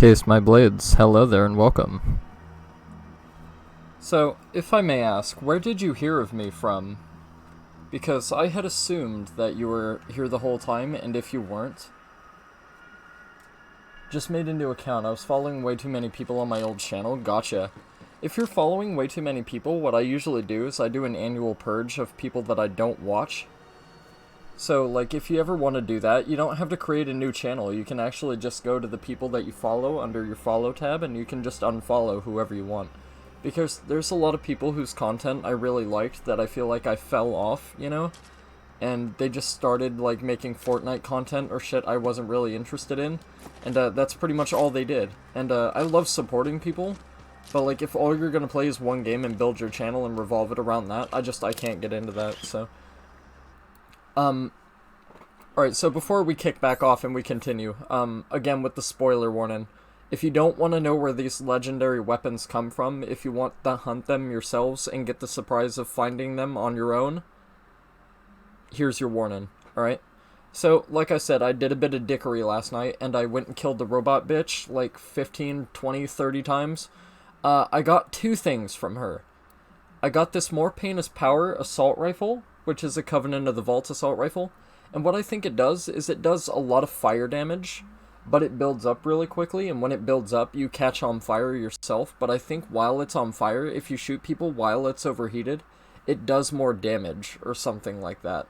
Case my blades. Hello there and welcome. So, if I may ask, where did you hear of me from? Because I had assumed that you were here the whole time, and if you weren't... Just made a new account. I was following way too many people on my old channel. Gotcha. If you're following way too many people, what I usually do is I do an annual purge of people that I don't watch. So, like, if you ever want to do that, you don't have to create a new channel. You can actually just go to the people that you follow under your follow tab, and you can just unfollow whoever you want. Because there's a lot of people whose content I really liked that I feel like I fell off, you know? And they just started, like, making Fortnite content or shit I wasn't really interested in. And, that's pretty much all they did. And, I love supporting people. But, like, if all you're gonna play is one game and build your channel and revolve it around that, I can't get into that, so... Alright, so before we kick back off and we continue, again with the spoiler warning, if you don't want to know where these legendary weapons come from, if you want to hunt them yourselves and get the surprise of finding them on your own, here's your warning, alright? So, like I said, I did a bit of dickery last night, and I went and killed the robot bitch, like, 15, 20, 30 times. I got two things from her. I got this More Pain is Power assault rifle, which is a Covenant of the Vault assault rifle, and what I think it does is it does a lot of fire damage, but it builds up really quickly, and when it builds up, you catch on fire yourself, but I think while it's on fire, if you shoot people while it's overheated, it does more damage, or something like that.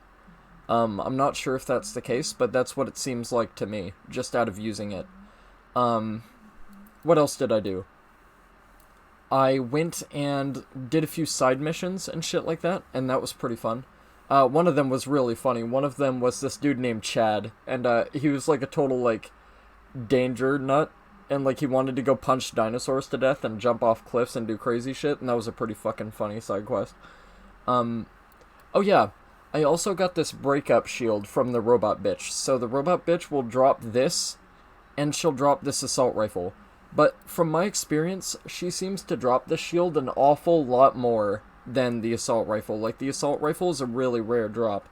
I'm not sure if that's the case, but that's what it seems like to me, just out of using it. What else did I do? I went and did a few side missions and shit like that, and that was pretty fun. One of them was really funny. One of them was this dude named Chad, and he was like a total, like, danger nut, and like he wanted to go punch dinosaurs to death and jump off cliffs and do crazy shit, and that was a pretty fucking funny side quest. Oh yeah, I also got this breakup shield from the robot bitch. So the robot bitch will drop this, and she'll drop this assault rifle. But from my experience, she seems to drop the shield an awful lot more than the assault rifle. Like, the assault rifle is a really rare drop.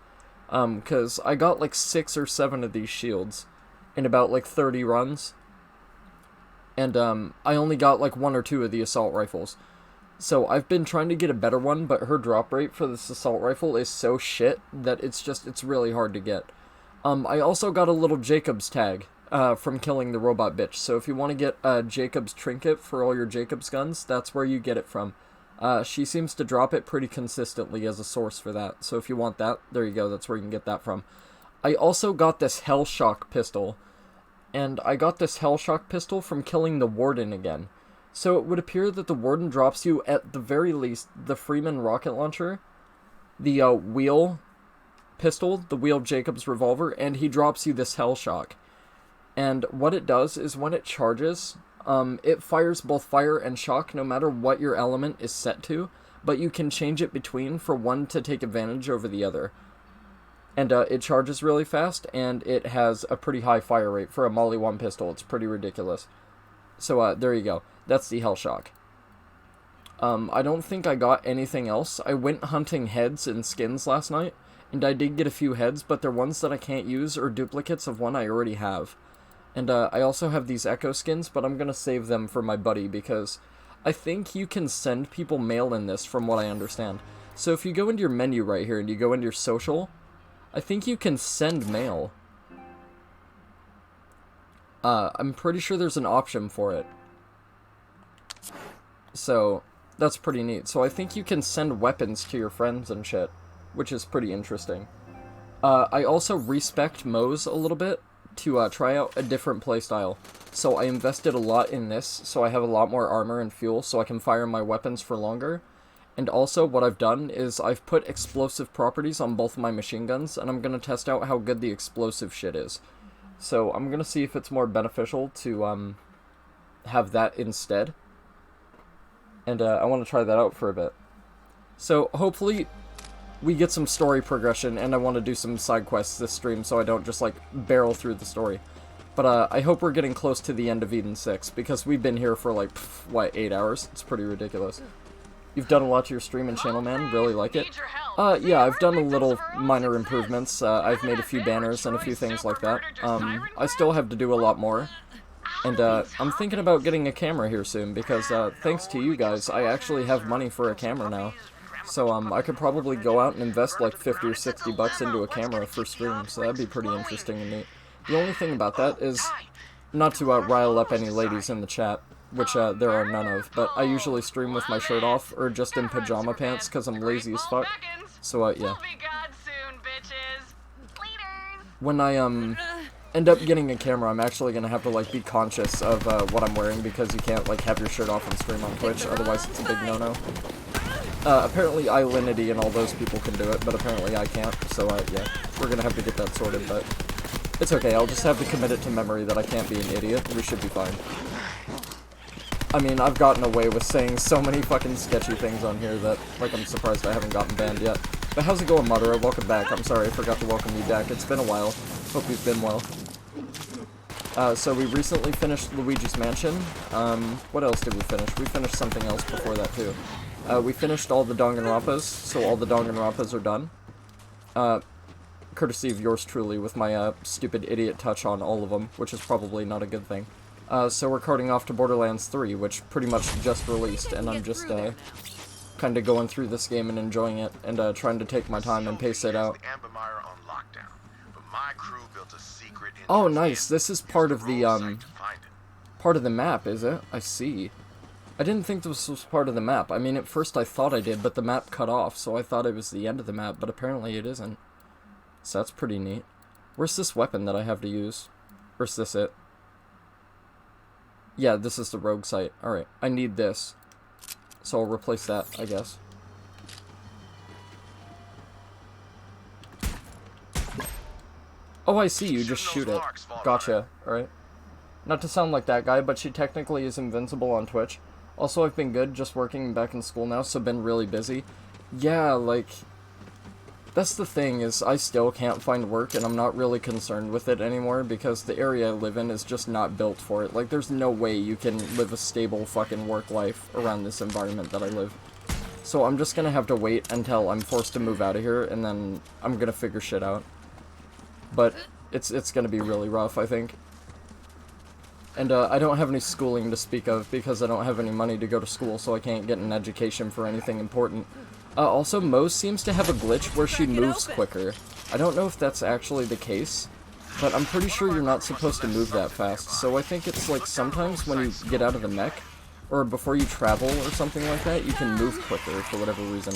Cause I got like 6 or 7 of these shields in about like 30 runs. And, I only got like 1 or 2 of the assault rifles. So I've been trying to get a better one, but her drop rate for this assault rifle is so shit that it's really hard to get. I also got a little Jacob's tag, from killing the robot bitch. So if you want to get a Jacob's trinket for all your Jacob's guns, that's where you get it from. She seems to drop it pretty consistently as a source for that. So if you want that, there you go, that's where you can get that from. I also got this Hellshock pistol. And I got this Hellshock pistol from killing the Warden again. So it would appear that the Warden drops you, at the very least, the Freeman rocket launcher, the wheel pistol, the wheel Jacob's revolver, and he drops you this Hellshock. And what it does is when it charges, it fires both fire and shock no matter what your element is set to, but you can change it between for one to take advantage over the other. And it charges really fast, and it has a pretty high fire rate for a Molly 1 pistol. It's pretty ridiculous. So there you go. That's the Hellshock. I don't think I got anything else. I went hunting heads and skins last night, and I did get a few heads, but they're ones that I can't use or duplicates of one I already have. And I also have these Echo skins, but I'm gonna save them for my buddy, because I think you can send people mail in this, from what I understand. So if you go into your menu right here, and you go into your social, I think you can send mail. I'm pretty sure there's an option for it. So, that's pretty neat. So I think you can send weapons to your friends and shit, which is pretty interesting. I also respect Moe's a little bit, to try out a different playstyle. So I invested a lot in this, so I have a lot more armor and fuel, so I can fire my weapons for longer. And also, what I've done is I've put explosive properties on both of my machine guns, and I'm gonna test out how good the explosive shit is. So I'm gonna see if it's more beneficial to, have that instead. And, I want to try that out for a bit. So, hopefully we get some story progression, and I want to do some side quests this stream so I don't just, like, barrel through the story. But, I hope we're getting close to the end of Eden 6, because we've been here for, like, what, 8 hours? It's pretty ridiculous. You've done a lot to your stream and channel, man. Really like it. Yeah, I've done a little minor improvements. I've made a few banners and a few things like that. I still have to do a lot more. And I'm thinking about getting a camera here soon because thanks to you guys, I actually have money for a camera now. So I could probably go out and invest like 50 or 60 bucks into a camera for streams. So that'd be pretty interesting and neat. The only thing about that is not to rile up any ladies in the chat, which there are none of, but I usually stream with my shirt off or just in pajama pants because I'm lazy as fuck. So yeah. When I end up getting a camera, I'm actually gonna have to like be conscious of what I'm wearing because you can't like have your shirt off and stream on Twitch, otherwise it's a big no-no. Apparently Islandity and all those people can do it, but apparently I can't, so yeah, we're gonna have to get that sorted, but it's okay, I'll just have to commit it to memory that I can't be an idiot, we should be fine. I mean, I've gotten away with saying so many fucking sketchy things on here that, like, I'm surprised I haven't gotten banned yet. But how's it going, Madara? Welcome back. I'm sorry, I forgot to welcome you back. It's been a while. Hope you've been well. So we recently finished Luigi's Mansion. What else did we finish? We finished something else before that, too. We finished all the Danganronpas, so all the Danganronpas are done. Courtesy of yours truly, with my, stupid idiot touch on all of them, which is probably not a good thing. So we're carting off to Borderlands 3, which pretty much just released, and I'm just, kind of going through this game and enjoying it, and, trying to take my time and pace it out. Oh, nice, this is part of the, map, is it? I see. I didn't think this was part of the map. I mean, at first I thought I did, but the map cut off, so I thought it was the end of the map, but apparently it isn't. So that's pretty neat. Where's this weapon that I have to use? Or is this it? Yeah, this is the rogue site. Alright, I need this. So I'll replace that, I guess. Oh, I see, you just shoot it. Gotcha, alright. Not to sound like that guy, but she technically is invincible on Twitch. Also, I've been good, just working back in school now, so been really busy. Yeah, like... That's the thing, is I still can't find work, and I'm not really concerned with it anymore, because the area I live in is just not built for it. Like, there's no way you can live a stable fucking work life around this environment that I live. So I'm just gonna have to wait until I'm forced to move out of here, and then I'm gonna figure shit out. But it's gonna be really rough, I think. And I don't have any schooling to speak of, because I don't have any money to go to school, so I can't get an education for anything important. Also, Mo seems to have a glitch where she moves quicker. I don't know if that's actually the case, but I'm pretty sure you're not supposed to move that fast, so I think it's like sometimes when you get out of the mech, or before you travel or something like that, you can move quicker for whatever reason.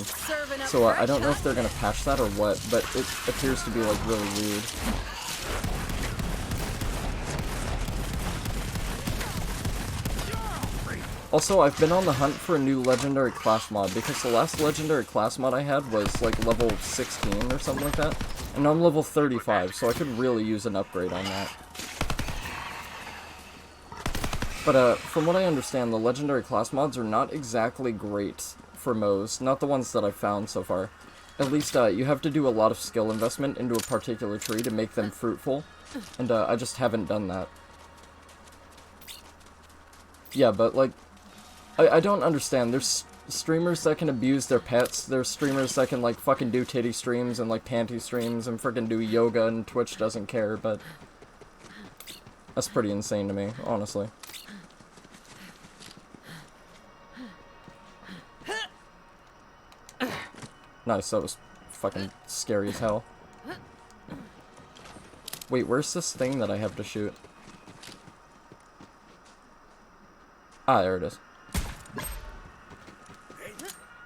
So I don't know if they're gonna patch that or what, but it appears to be like really weird. Also, I've been on the hunt for a new legendary class mod, because the last legendary class mod I had was, like, level 16 or something like that, and I'm level 35, so I could really use an upgrade on that. But, from what I understand, the legendary class mods are not exactly great for MOs, not the ones that I've found so far. At least, you have to do a lot of skill investment into a particular tree to make them fruitful, and, I just haven't done that. Yeah, but, like, I don't understand. There's streamers that can abuse their pets. There's streamers that can, like, fucking do titty streams and, like, panty streams and freaking do yoga, and Twitch doesn't care, but that's pretty insane to me, honestly. Nice, that was fucking scary as hell. Wait, where's this thing that I have to shoot? Ah, there it is.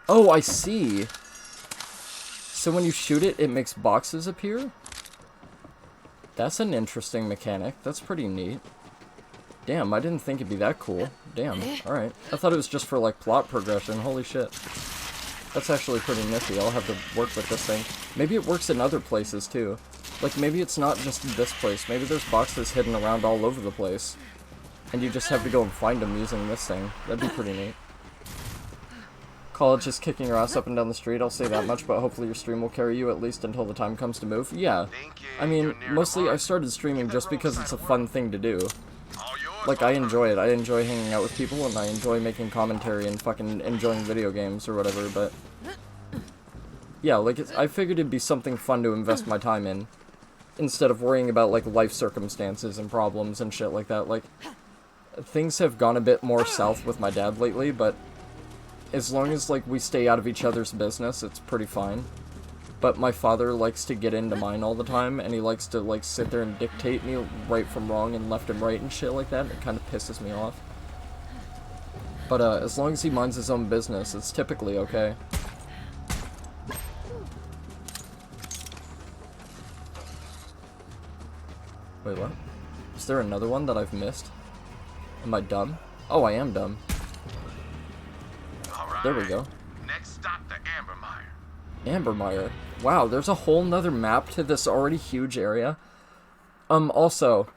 Oh, I see. So when you shoot it, it makes boxes appear? That's an interesting mechanic. That's pretty neat. Damn, I didn't think it'd be that cool. Damn, alright. I thought it was just for, like, plot progression. Holy shit. That's actually pretty nifty. I'll have to work with this thing. Maybe it works in other places, too. Like, maybe it's not just this place. Maybe there's boxes hidden around all over the place. And you just have to go and find them using this thing. That'd be pretty neat. College is kicking your ass up and down the street, I'll say that much, but hopefully your stream will carry you at least until the time comes to move. Yeah. I mean, mostly I started streaming just because it's a fun thing to do. Like, I enjoy it. I enjoy hanging out with people, and I enjoy making commentary and fucking enjoying video games or whatever, but... Yeah, like, I figured it'd be something fun to invest my time in, instead of worrying about, like, life circumstances and problems and shit like that. Like, things have gone a bit more south with my dad lately, but as long as, like, we stay out of each other's business, it's pretty fine. But my father likes to get into mine all the time, and he likes to, like, sit there and dictate me right from wrong and left and right and shit like that, and it kind of pisses me off. But, as long as he minds his own business, it's typically okay. Wait, what? Is there another one that I've missed? Am I dumb? Oh, I am dumb. All right. There we go. Next stop, the Ambermire. Ambermire. Wow, there's a whole nother map to this already huge area. Also,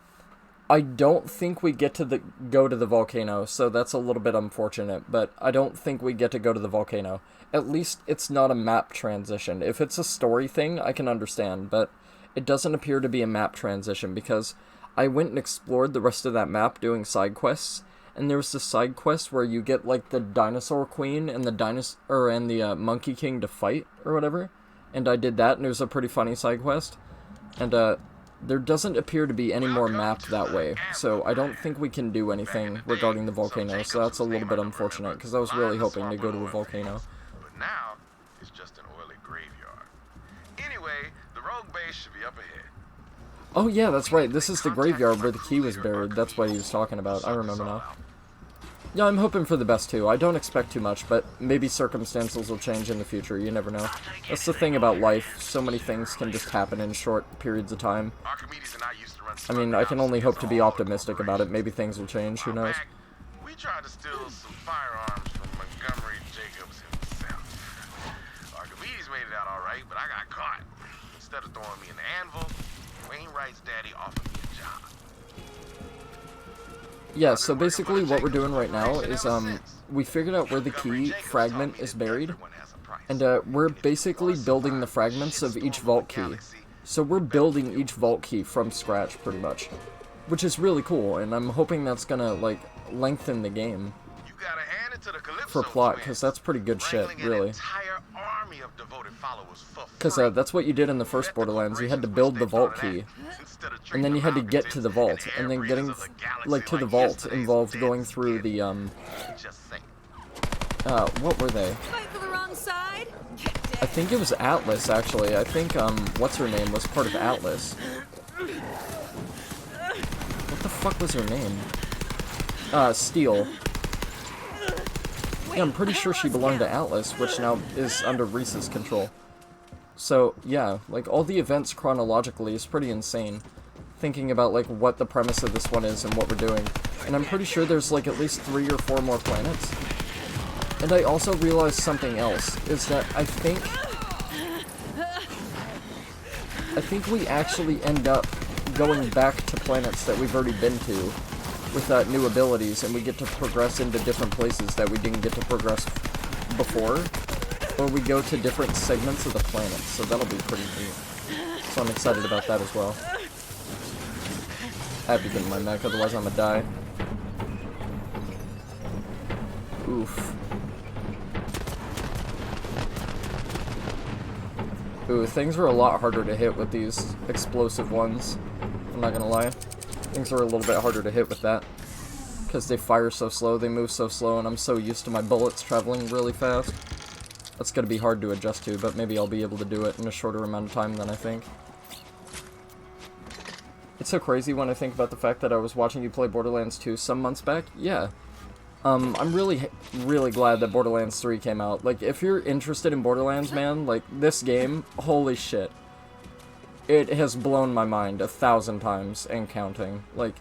I don't think we get to go to the volcano, so that's a little bit unfortunate, but I don't think we get to go to the volcano. At least it's not a map transition. If it's a story thing, I can understand, but it doesn't appear to be a map transition, because I went and explored the rest of that map doing side quests, and there was this side quest where you get, like, the dinosaur queen and the monkey king to fight, or whatever, and I did that, and it was a pretty funny side quest, and, there doesn't appear to be any more map that way, so I don't think we can do anything regarding the volcano, so that's a little bit unfortunate, because I was really hoping to go to a volcano. But now, it's just an oily graveyard. Anyway, the rogue base should be up ahead. Oh yeah, that's right, this is the graveyard where the key was buried, that's what he was talking about, I remember now. Yeah, I'm hoping for the best too, I don't expect too much, but maybe circumstances will change in the future, you never know. That's the thing about life, so many things can just happen in short periods of time. I mean, I can only hope to be optimistic about it, maybe things will change, who knows. We tried to steal some firearms from Montgomery Jacobs himself. Archimedes made it out alright, but I got caught. Instead of throwing me in the anvil, Wainwright's daddy offered me a job. Yeah, so basically what we're doing right now is, we figured out where the key fragment is buried, and, we're basically building the fragments of each vault key. So we're building each vault key from scratch, pretty much. Which is really cool, and I'm hoping that's gonna, like, lengthen the game for plot, because that's pretty good shit, really. Because that's what you did in the first Borderlands, you had to build the vault key, and then you had to get to the vault, and then getting, like, to the vault involved going through the, what were they? I think it was Atlas, actually. I think, what's-her-name was part of Atlas. What the fuck was her name? Steel. Yeah, I'm pretty sure she belonged to Atlas, which now is under Reese's control. So, yeah, like, all the events chronologically is pretty insane. Thinking about, like, what the premise of this one is and what we're doing. And I'm pretty sure there's, like, at least 3 or 4 more planets. And I also realized something else, is that I think we actually end up going back to planets that we've already been to with new abilities, and we get to progress into different places that we didn't get to progress before, or we go to different segments of the planet, so that'll be pretty neat. So I'm excited about that as well. I have to get in my mech, otherwise I'm gonna die. Oof. Ooh, things are a lot harder to hit with these explosive ones. I'm not gonna lie. Things are a little bit harder to hit with that. Because they fire so slow, they move so slow, and I'm so used to my bullets traveling really fast. That's gonna be hard to adjust to, but maybe I'll be able to do it in a shorter amount of time than I think. It's so crazy when I think about the fact that I was watching you play Borderlands 2 some months back. Yeah. I'm really glad that Borderlands 3 came out. Like, if you're interested in Borderlands, man, like, this game, holy shit. It has blown my mind 1,000 times and counting. Like,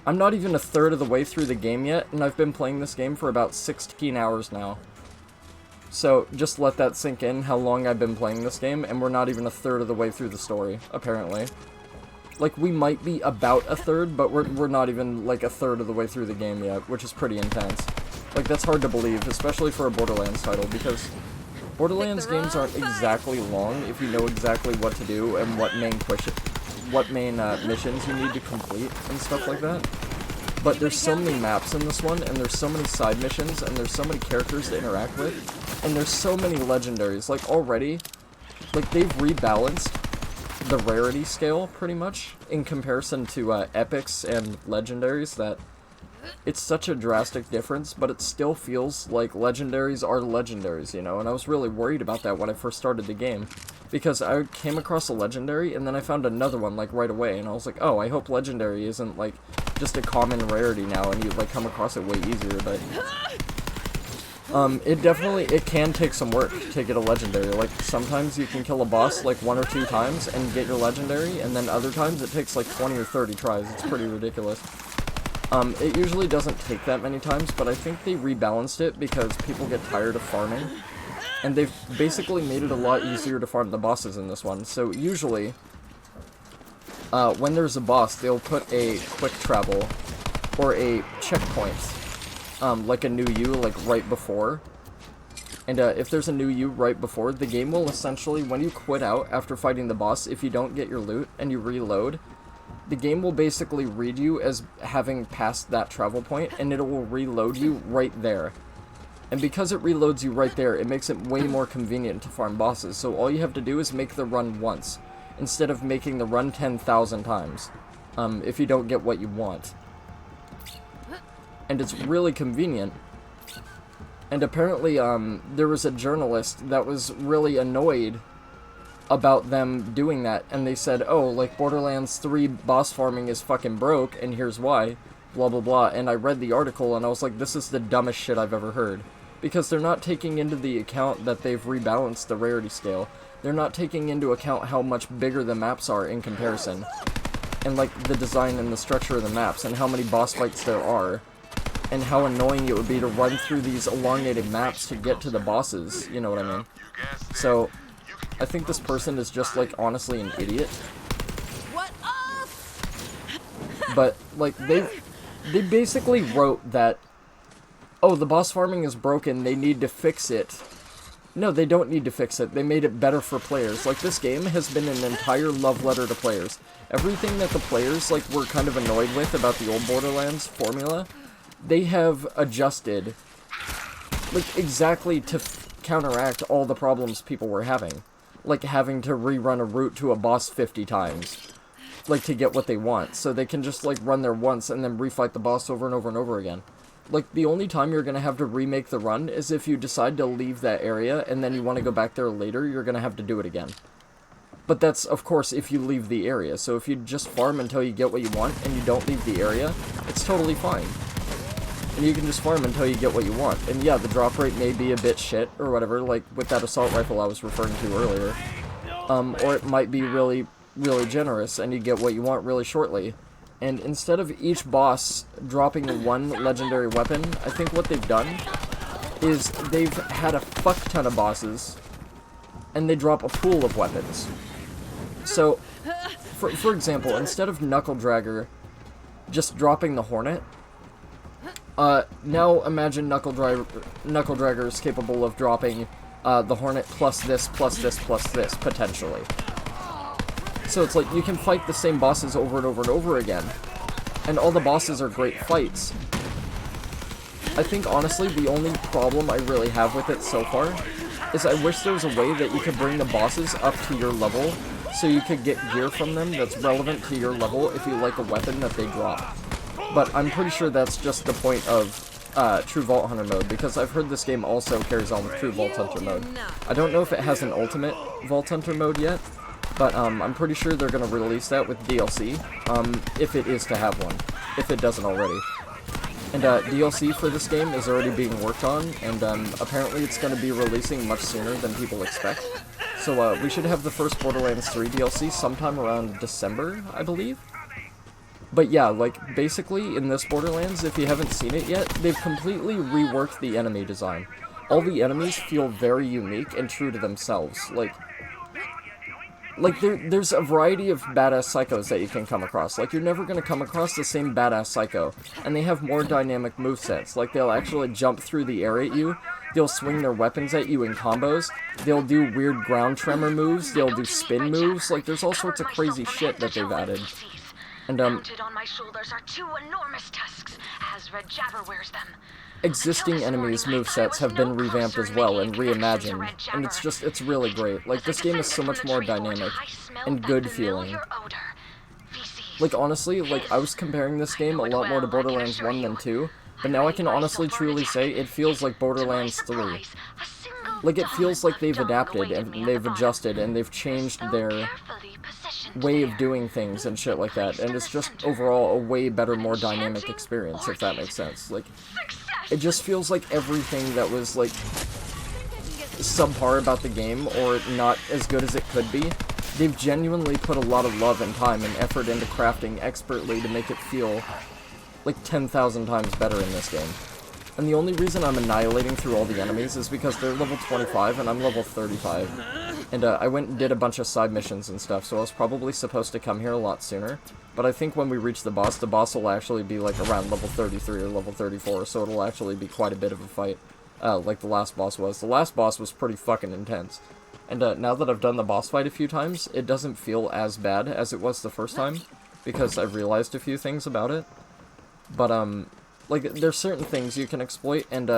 I'm not even a third of the way through the game yet, and I've been playing this game for about 16 hours now. So, just let that sink in, how long I've been playing this game, and we're not even a third of the way through the story, apparently. Like, we might be about a third, but we're not even, like, a third of the way through the game yet, which is pretty intense. Like, that's hard to believe, especially for a Borderlands title, because Borderlands games aren't exactly long if you know exactly what to do and what main missions you need to complete and stuff like that. But there's so many maps in this one, and there's so many side missions, and there's so many characters to interact with, and there's so many legendaries. Like, already, like, they've rebalanced the rarity scale, pretty much, in comparison to, epics and legendaries that it's such a drastic difference, but it still feels like legendaries are legendaries, you know, and I was really worried about that when I first started the game, because I came across a legendary, and then I found another one, like, right away, and I was like, oh, I hope legendary isn't, like, just a common rarity now, and you, like, come across it way easier, but it can take some work to get a legendary. Like, sometimes you can kill a boss, like, 1 or 2 times and get your legendary, and then other times it takes, like, 20 or 30 tries. It's pretty ridiculous. It usually doesn't take that many times, but I think they rebalanced it because people get tired of farming, and they've basically made it a lot easier to farm the bosses in this one. So, usually, when there's a boss, they'll put a quick travel, or a checkpoint, like a new you, like right before. And if there's a new you right before, the game will essentially, when you quit out after fighting the boss, if you don't get your loot and you reload, the game will basically read you as having passed that travel point, and it will reload you right there. And because it reloads you right there, it makes it way more convenient to farm bosses, so all you have to do is make the run once, instead of making the run 10,000 times, if you don't get what you want. And it's really convenient. And apparently, there was a journalist that was really annoyed about them doing that, and they said, oh, like, Borderlands 3 boss farming is fucking broke, and here's why, blah blah blah, and I read the article, and I was like, this is the dumbest shit I've ever heard. Because they're not taking into the account that they've rebalanced the rarity scale. They're not taking into account how much bigger the maps are in comparison. And, like, the design and the structure of the maps, and how many boss fights there are. And how annoying it would be to run through these elongated maps to get to the bosses, you know what I mean? So, I think this person is just, like, honestly an idiot. But, like, they basically wrote that, oh, the boss farming is broken, they need to fix it. No, they don't need to fix it. They made it better for players. Like, this game has been an entire love letter to players. Everything that the players, like, were kind of annoyed with about the old Borderlands formula, they have adjusted, like, exactly to counteract all the problems people were having. Like, having to rerun a route to a boss 50 times. Like, to get what they want. So they can just, like, run there once and then refight the boss over and over and over again. Like, the only time you're gonna have to remake the run is if you decide to leave that area and then you want to go back there later, you're gonna have to do it again. But that's, of course, if you leave the area. So if you just farm until you get what you want and you don't leave the area, it's totally fine. And you can just farm until you get what you want. And yeah, the drop rate may be a bit shit, or whatever, like with that assault rifle I was referring to earlier. Or it might be really, really generous, and you get what you want really shortly. And instead of each boss dropping one legendary weapon, I think what they've done is they've had a fuck ton of bosses, and they drop a pool of weapons. So, for example, instead of Knuckle Dragger just dropping the Hornet, now imagine Knuckle Dragger is capable of dropping the Hornet plus this, potentially. So it's like, you can fight the same bosses over and over and over again. And all the bosses are great fights. I think, honestly, the only problem I really have with it so far is I wish there was a way that you could bring the bosses up to your level, so you could get gear from them that's relevant to your level if you like a weapon that they drop. But I'm pretty sure that's just the point of True Vault Hunter mode, because I've heard this game also carries on with True Vault Hunter mode. I don't know if it has an Ultimate Vault Hunter mode yet, but I'm pretty sure they're going to release that with DLC, if it is to have one, if it doesn't already. And DLC for this game is already being worked on, and apparently it's going to be releasing much sooner than people expect. So we should have the first Borderlands 3 DLC sometime around December, I believe? But yeah, like, basically, in this Borderlands, if you haven't seen it yet, they've completely reworked the enemy design. All the enemies feel very unique and true to themselves. Like there's a variety of badass psychos that you can come across. Like, you're never going to come across the same badass psycho. And they have more dynamic movesets. Like, they'll actually jump through the air at you. They'll swing their weapons at you in combos. They'll do weird ground tremor moves. They'll do spin moves. Like, there's all sorts of crazy shit that they've added. And, mounted on my shoulders are 2 enormous tusks, as Red Jabber wears them. Existing enemies' movesets have been revamped as well and reimagined, and it's really great. Like, this game is so much more dynamic and good feeling. Like, honestly, like, I was comparing this game a lot more to Borderlands 1 than 2, but now I can honestly truly say it feels like Borderlands 3. Like, it feels like they've adapted, and they've adjusted, and they've changed their way of doing things and shit like that, and it's just overall a way better, more dynamic experience, if that makes sense. Like, it just feels like everything that was, like, subpar about the game, or not as good as it could be, they've genuinely put a lot of love and time and effort into crafting expertly to make it feel like 10,000 times better in this game. And the only reason I'm annihilating through all the enemies is because they're level 25 and I'm level 35. And I went and did a bunch of side missions and stuff, so I was probably supposed to come here a lot sooner. But I think when we reach the boss will actually be like around level 33 or level 34, so it'll actually be quite a bit of a fight, like the last boss was. The last boss was pretty fucking intense. And now that I've done the boss fight a few times, it doesn't feel as bad as it was the first time, because I've realized a few things about it. But, like, there's certain things you can exploit, and,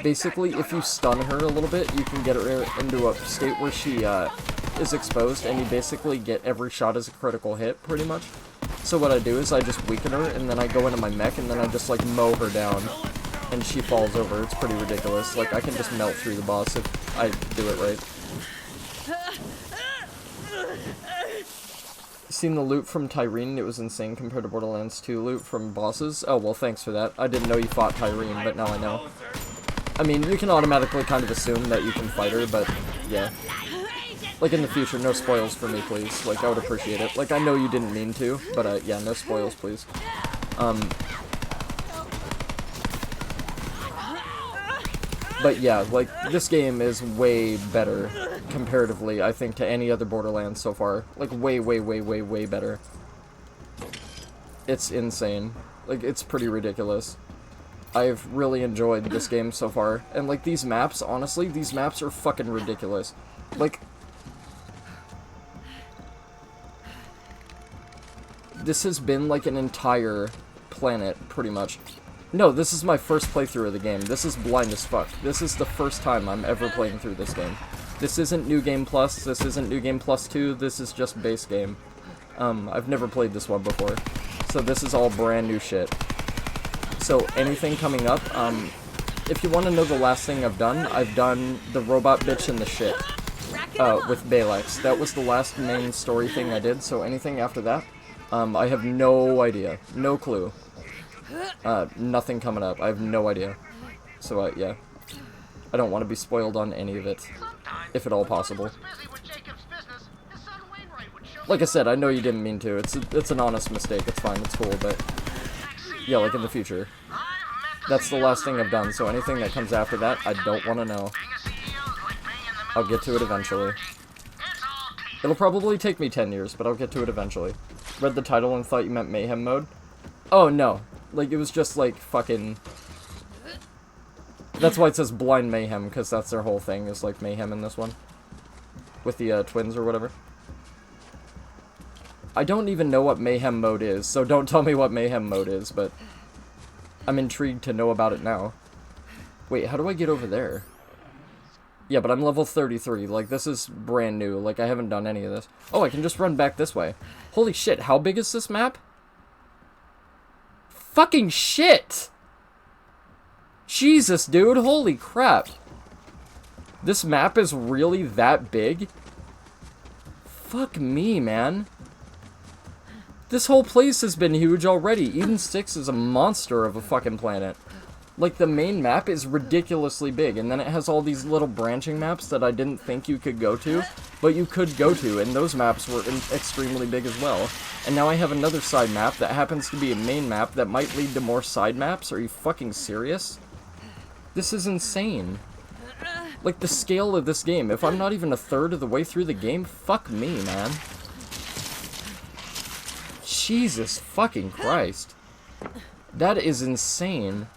basically, if you stun her a little bit, you can get her into a state where she, is exposed, and you basically get every shot as a critical hit, pretty much. So what I do is I just weaken her, and then I go into my mech, and then I just, like, mow her down, and she falls over. It's pretty ridiculous. Like, I can just melt through the boss if I do it right. Seen the loot from Tyrene? It was insane compared to Borderlands 2 loot from bosses. Oh, well, thanks for that. I didn't know you fought Tyrene, but now I know. I mean, you can automatically kind of assume that you can fight her, but, yeah. Like, in the future, no spoils for me, please. Like, I would appreciate it. Like, I know you didn't mean to, but, yeah, no spoils, please. But yeah, like, this game is way better, comparatively, I think, to any other Borderlands so far. Like, way, way, way, way, way better. It's insane. Like, it's pretty ridiculous. I've really enjoyed this game so far. And, like, these maps, honestly, these maps are fucking ridiculous. Like, this has been, like, an entire planet, pretty much. No, this is my first playthrough of the game. This is blind as fuck. This is the first time I'm ever playing through this game. This isn't New Game Plus, this isn't New Game Plus 2, this is just base game. I've never played this one before. So this is all brand new shit. So anything coming up, if you want to know the last thing I've done the robot bitch and the shit, with Balex. That was the last main story thing I did, so anything after that, I have no idea. No clue. Nothing coming up. I have no idea. So, yeah. I don't want to be spoiled on any of it, if at all possible. Like I said, I know you didn't mean to. It's an honest mistake. It's fine. It's cool, but yeah, like in the future. That's the last thing I've done, so anything that comes after that, I don't want to know. I'll get to it eventually. It'll probably take me 10 years, but I'll get to it eventually. Read the title and thought you meant Mayhem Mode? Oh, no. Like, it was just, like, fucking... That's why it says Blind Mayhem, because that's their whole thing, is, like, Mayhem in this one. With the, twins or whatever. I don't even know what Mayhem Mode is, so don't tell me what Mayhem Mode is, but... I'm intrigued to know about it now. Wait, how do I get over there? Yeah, but I'm level 33, like, this is brand new, like, I haven't done any of this. Oh, I can just run back this way. Holy shit, how big is this map? Fucking shit! Jesus, dude, holy crap. This map is really that big? Fuck me, man. This whole place has been huge already. Eden 6 is a monster of a fucking planet. Like, the main map is ridiculously big, and then it has all these little branching maps that I didn't think you could go to, but you could go to, and those maps were extremely big as well. And now I have another side map that happens to be a main map that might lead to more side maps. Are you fucking serious? This is insane. Like, the scale of this game, if I'm not even a third of the way through the game, fuck me, man. Jesus fucking Christ. That is insane.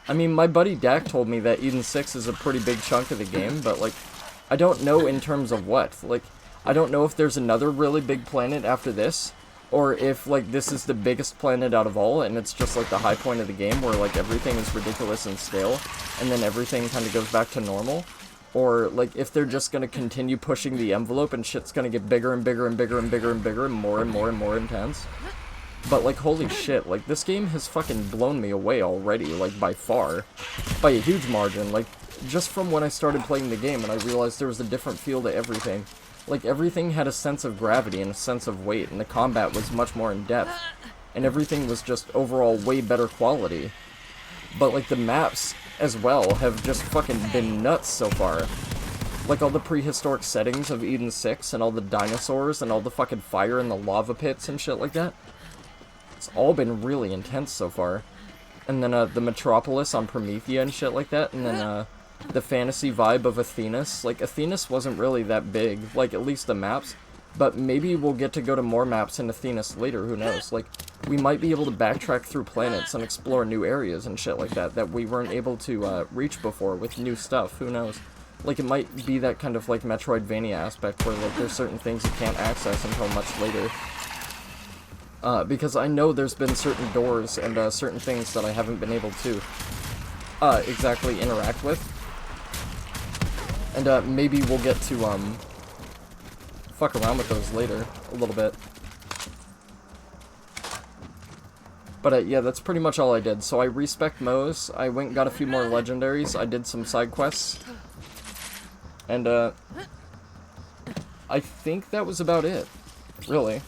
I mean, my buddy Dak told me that Eden 6 is a pretty big chunk of the game, but, like, I don't know in terms of what. Like, I don't know if there's another really big planet after this, or if, like, this is the biggest planet out of all, and it's just, like, the high point of the game where, like, everything is ridiculous in scale, and then everything kind of goes back to normal. or like if they're just gonna continue pushing the envelope and shit's gonna get bigger and bigger and bigger and bigger and bigger and more and more and more intense. But like, holy shit, like this game has fucking blown me away already, like by far, by a huge margin. Like just from when I started playing the game and I realized there was a different feel to everything. Like everything had a sense of gravity and a sense of weight, and the combat was much more in depth, and everything was just overall way better quality. But like the maps as well have just fucking been nuts so far. Like all the prehistoric settings of Eden 6 and all the dinosaurs and all the fucking fire and the lava pits and shit like that. It's all been really intense so far. And then the Metropolis on Promethea and shit like that, and then the fantasy vibe of Athenas. Like Athenas wasn't really that big, like at least the maps. But maybe we'll get to go to more maps in Athenas later, who knows? Like, we might be able to backtrack through planets and explore new areas and shit like that that we weren't able to reach before with new stuff, who knows? Like, it might be that kind of, like, Metroidvania aspect where, like, there's certain things you can't access until much later. Because I know there's been certain doors and certain things that I haven't been able to exactly interact with. And maybe we'll get to, fuck around with those later, a little bit. But yeah, that's pretty much all I did. So I respec Moe's, I went and got a few more legendaries, I did some side quests, and I think that was about it, really.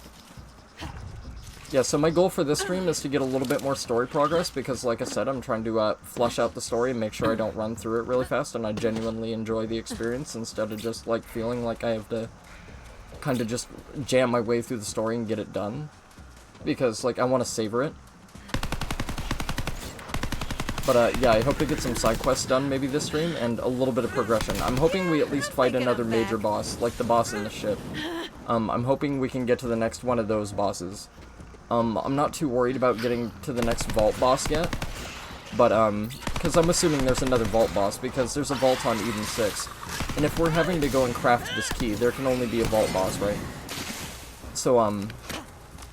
Yeah, so my goal for this stream is to get a little bit more story progress, because like I said, I'm trying to flush out the story and make sure I don't run through it really fast, and I genuinely enjoy the experience instead of just like feeling like I have to kind of just jam my way through the story and get it done, because like I want to savor it. But yeah, I hope to get some side quests done maybe this stream and a little bit of progression. I'm hoping we at least fight another major boss, like the boss in the ship. I'm hoping we can get to the next one of those bosses. I'm not too worried about getting to the next vault boss yet, but because I'm assuming there's another vault boss, because there's a vault on Eden 6. And if we're having to go and craft this key, there can only be a vault boss, right? So,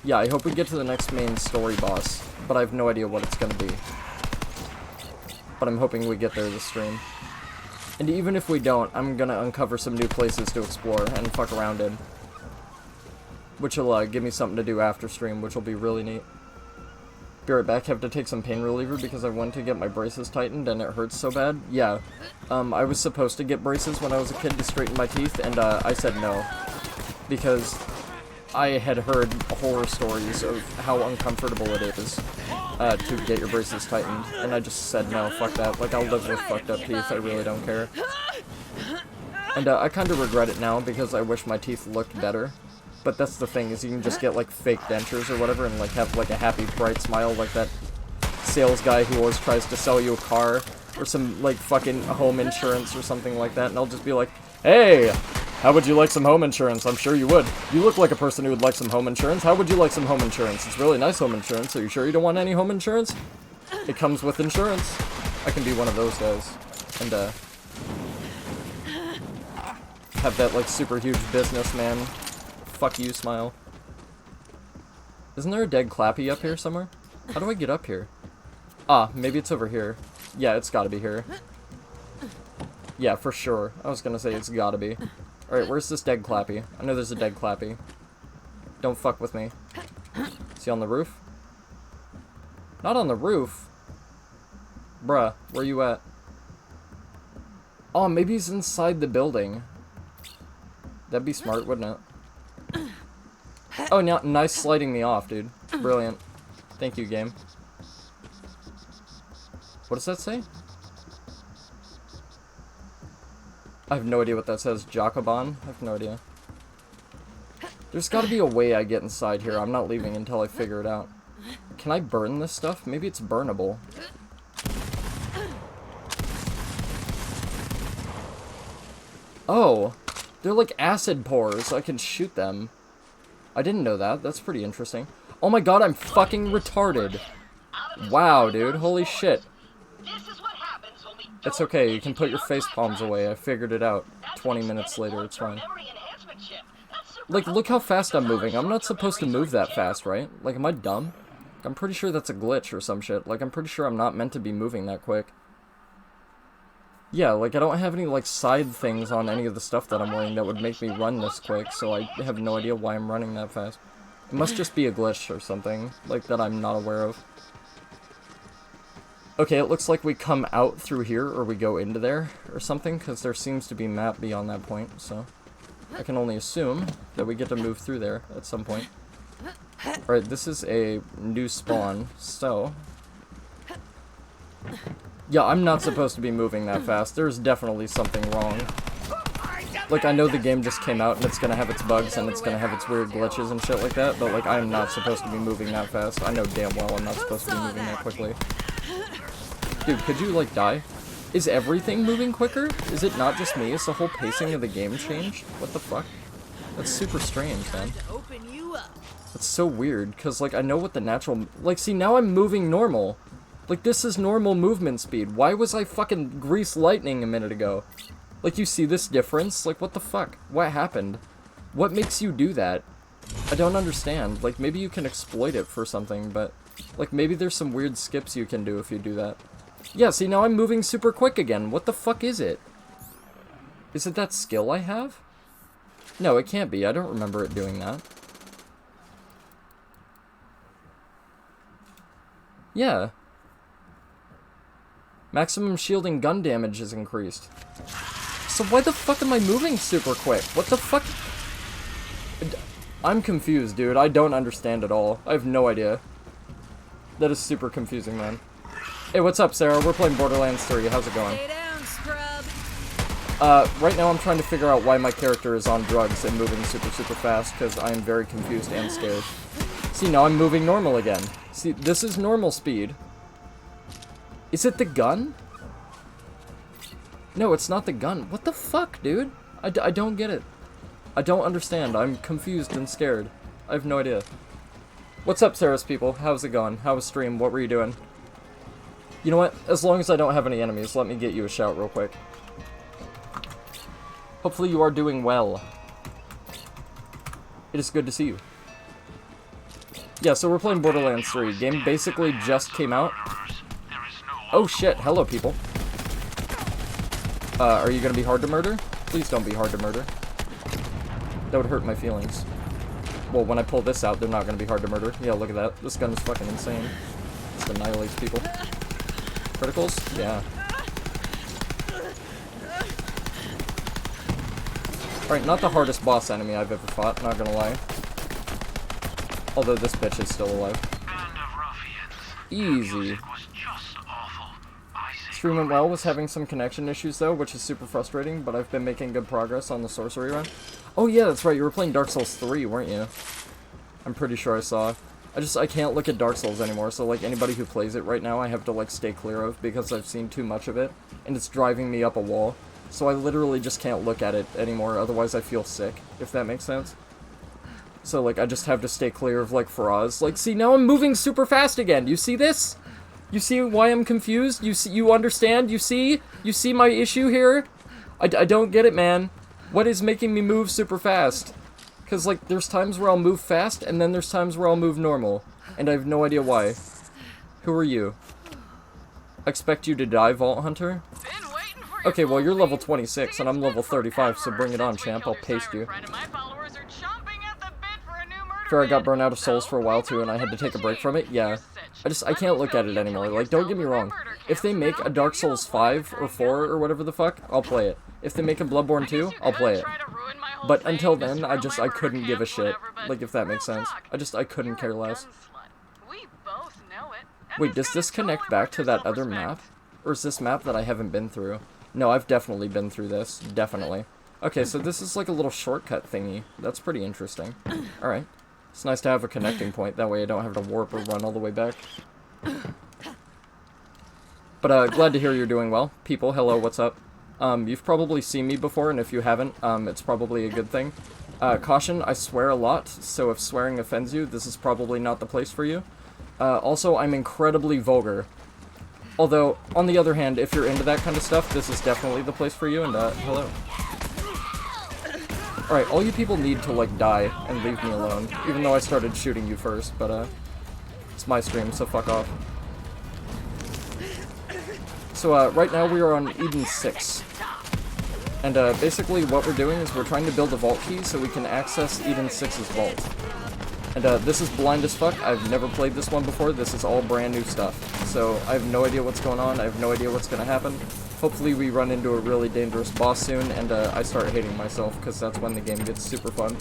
yeah, I hope we get to the next main story boss, but I have no idea what it's gonna be. But I'm hoping we get there this stream. And even if we don't, I'm gonna uncover some new places to explore and fuck around in. Which will, give me something to do after stream, which will be really neat. Be right back, have to take some pain reliever because I went to get my braces tightened and it hurts so bad. Yeah, I was supposed to get braces when I was a kid to straighten my teeth, and I said no. Because I had heard horror stories of how uncomfortable it is to get your braces tightened, and I just said no, fuck that. Like, I'll live with fucked up teeth, I really don't care. And I kind of regret it now because I wish my teeth looked better. But that's the thing, is you can just get, like, fake dentures or whatever and, like, have, like, a happy, bright smile like that sales guy who always tries to sell you a car or some, like, fucking home insurance or something like that, and I'll just be like, hey, how would you like some home insurance? I'm sure you would. You look like a person who would like some home insurance. How would you like some home insurance? It's really nice home insurance. Are you sure you don't want any home insurance? It comes with insurance. I can be one of those guys. And, have that, like, super huge businessman fuck you smile. Isn't there a dead Clappy up here somewhere? How do I get up here? Ah, maybe it's over here. Yeah, it's gotta be here. Yeah, for sure. I was gonna say it's gotta be. Alright, where's this dead Clappy? I know there's a dead Clappy. Don't fuck with me. Is he on the roof? Not on the roof? Bruh, where you at? Oh, maybe he's inside the building. That'd be smart, wouldn't it? Oh, now, nice sliding me off, dude. Brilliant. Thank you, game. What does that say? I have no idea what that says. Jacobon? I have no idea. There's gotta be a way I get inside here. I'm not leaving until I figure it out. Can I burn this stuff? Maybe it's burnable. Oh! They're like acid pores. I can shoot them. I didn't know that. That's pretty interesting. Oh my god, I'm fucking retarded. Wow, dude. Holy shit. It's okay. You can put your face palms away. I figured it out. 20 minutes later. It's fine. Like, look how fast I'm moving. I'm not supposed to move that fast, right? Like, am I dumb? I'm pretty sure that's a glitch or some shit. Like, I'm pretty sure I'm not meant to be moving that quick. Yeah, like, I don't have any, like, side things on any of the stuff that I'm wearing that would make me run this quick, so I have no idea why I'm running that fast. It must just be a glitch or something, like, that I'm not aware of. Okay, it looks like we come out through here, or we go into there, or something, because there seems to be map beyond that point, so... I can only assume that we get to move through there at some point. Alright, this is a new spawn, so... Yeah, I'm not supposed to be moving that fast. There's definitely something wrong. Like, I know the game just came out and it's gonna have its bugs and it's gonna have its weird glitches and shit like that, but, like, I'm not supposed to be moving that fast. I know damn well I'm not supposed to be moving that quickly. Dude, could you, like, die? Is everything moving quicker? Is it not just me? Is the whole pacing of the game changed? What the fuck? That's super strange, man. That's so weird, because, like, I know what the natural... Like, see, now I'm moving normal. Like, this is normal movement speed. Why was I fucking grease lightning a minute ago? Like, you see this difference? Like, what the fuck? What happened? What makes you do that? I don't understand. Like, maybe you can exploit it for something, but... Like, maybe there's some weird skips you can do if you do that. Yeah, see, now I'm moving super quick again. What the fuck is it? Is it that skill I have? No, it can't be. I don't remember it doing that. Yeah. Maximum shielding gun damage is increased. So why the fuck am I moving super quick? What the fuck? I'm confused, dude. I don't understand at all. I have no idea. That is super confusing, man. Hey, what's up, Sarah? We're playing Borderlands 3. How's it going? Stay down, scrub. Right now I'm trying to figure out why my character is on drugs and moving super fast, because I am very confused and scared. See, now I'm moving normal again. See, this is normal speed. Is it the gun? No, it's not the gun. What the fuck, dude? I don't get it. I don't understand. I'm confused and scared. I have no idea. What's up, Sarah's people? How's it going? How was stream? What were you doing? You know what? As long as I don't have any enemies, let me get you a shout real quick. Hopefully you are doing well. It is good to see you. Yeah, so we're playing Borderlands 3. Game basically just came out. Oh shit, hello people. Are you gonna be hard to murder? Please don't be hard to murder. That would hurt my feelings. Well, when I pull this out, they're not gonna be hard to murder. Yeah, look at that. This gun is fucking insane. Just annihilates people. Criticals? Yeah. Alright, not the hardest boss enemy I've ever fought, not gonna lie. Although this bitch is still alive. Easy. Stream went well, was having some connection issues though, which is super frustrating, but I've been making good progress on the sorcery run. Oh yeah, that's right, you were playing Dark Souls 3, weren't you? I'm pretty sure I saw. I can't look at Dark Souls anymore, so like anybody who plays it right now I have to like stay clear of because I've seen too much of it, and it's driving me up a wall. So I literally just can't look at it anymore, otherwise I feel sick, if that makes sense. So like I just have to stay clear of like Faraz. Like, see, now I'm moving super fast again, you see this? You see why I'm confused? You see, you understand? You see my issue here? I don't get it, man. What is making me move super fast? Because, like, there's times where I'll move fast, and then there's times where I'll move normal. And I have no idea why. Who are you? I expect you to die, Vault Hunter? Okay, well, you're level 26, and I'm level 35, so bring it on, champ. I'll paste you. Sure, I got burned out of Souls for a while, too, and I had to take a break from it. Yeah. I can't look at it anymore. Like, don't get me wrong. If they make a Dark Souls 5 or 4 or whatever the fuck, I'll play it. If they make a Bloodborne 2, I'll play it. But until then, I couldn't give a shit. Like, if that makes sense. I couldn't care less. Wait, does this connect back to that other map? Or is this map that I haven't been through? No, I've definitely been through this. Definitely. Okay, so this is like a little shortcut thingy. That's pretty interesting. Alright. It's nice to have a connecting point, that way I don't have to warp or run all the way back. But, glad to hear you're doing well. People, hello, what's up? You've probably seen me before, and if you haven't, it's probably a good thing. Caution, I swear a lot, so if swearing offends you, this is probably not the place for you. Also, I'm incredibly vulgar. Although, on the other hand, if you're into that kind of stuff, this is definitely the place for you, and, hello. Alright, all you people need to, like, die and leave me alone. Even though I started shooting you first, but, it's my stream, so fuck off. So, right now we are on Eden 6. And, basically what we're doing is we're trying to build a vault key so we can access Eden 6's vault. And, this is blind as fuck. I've never played this one before. This is all brand new stuff. So, I have no idea what's going on. I have no idea what's gonna happen. Hopefully we run into a really dangerous boss soon, and, I start hating myself, because that's when the game gets super fun.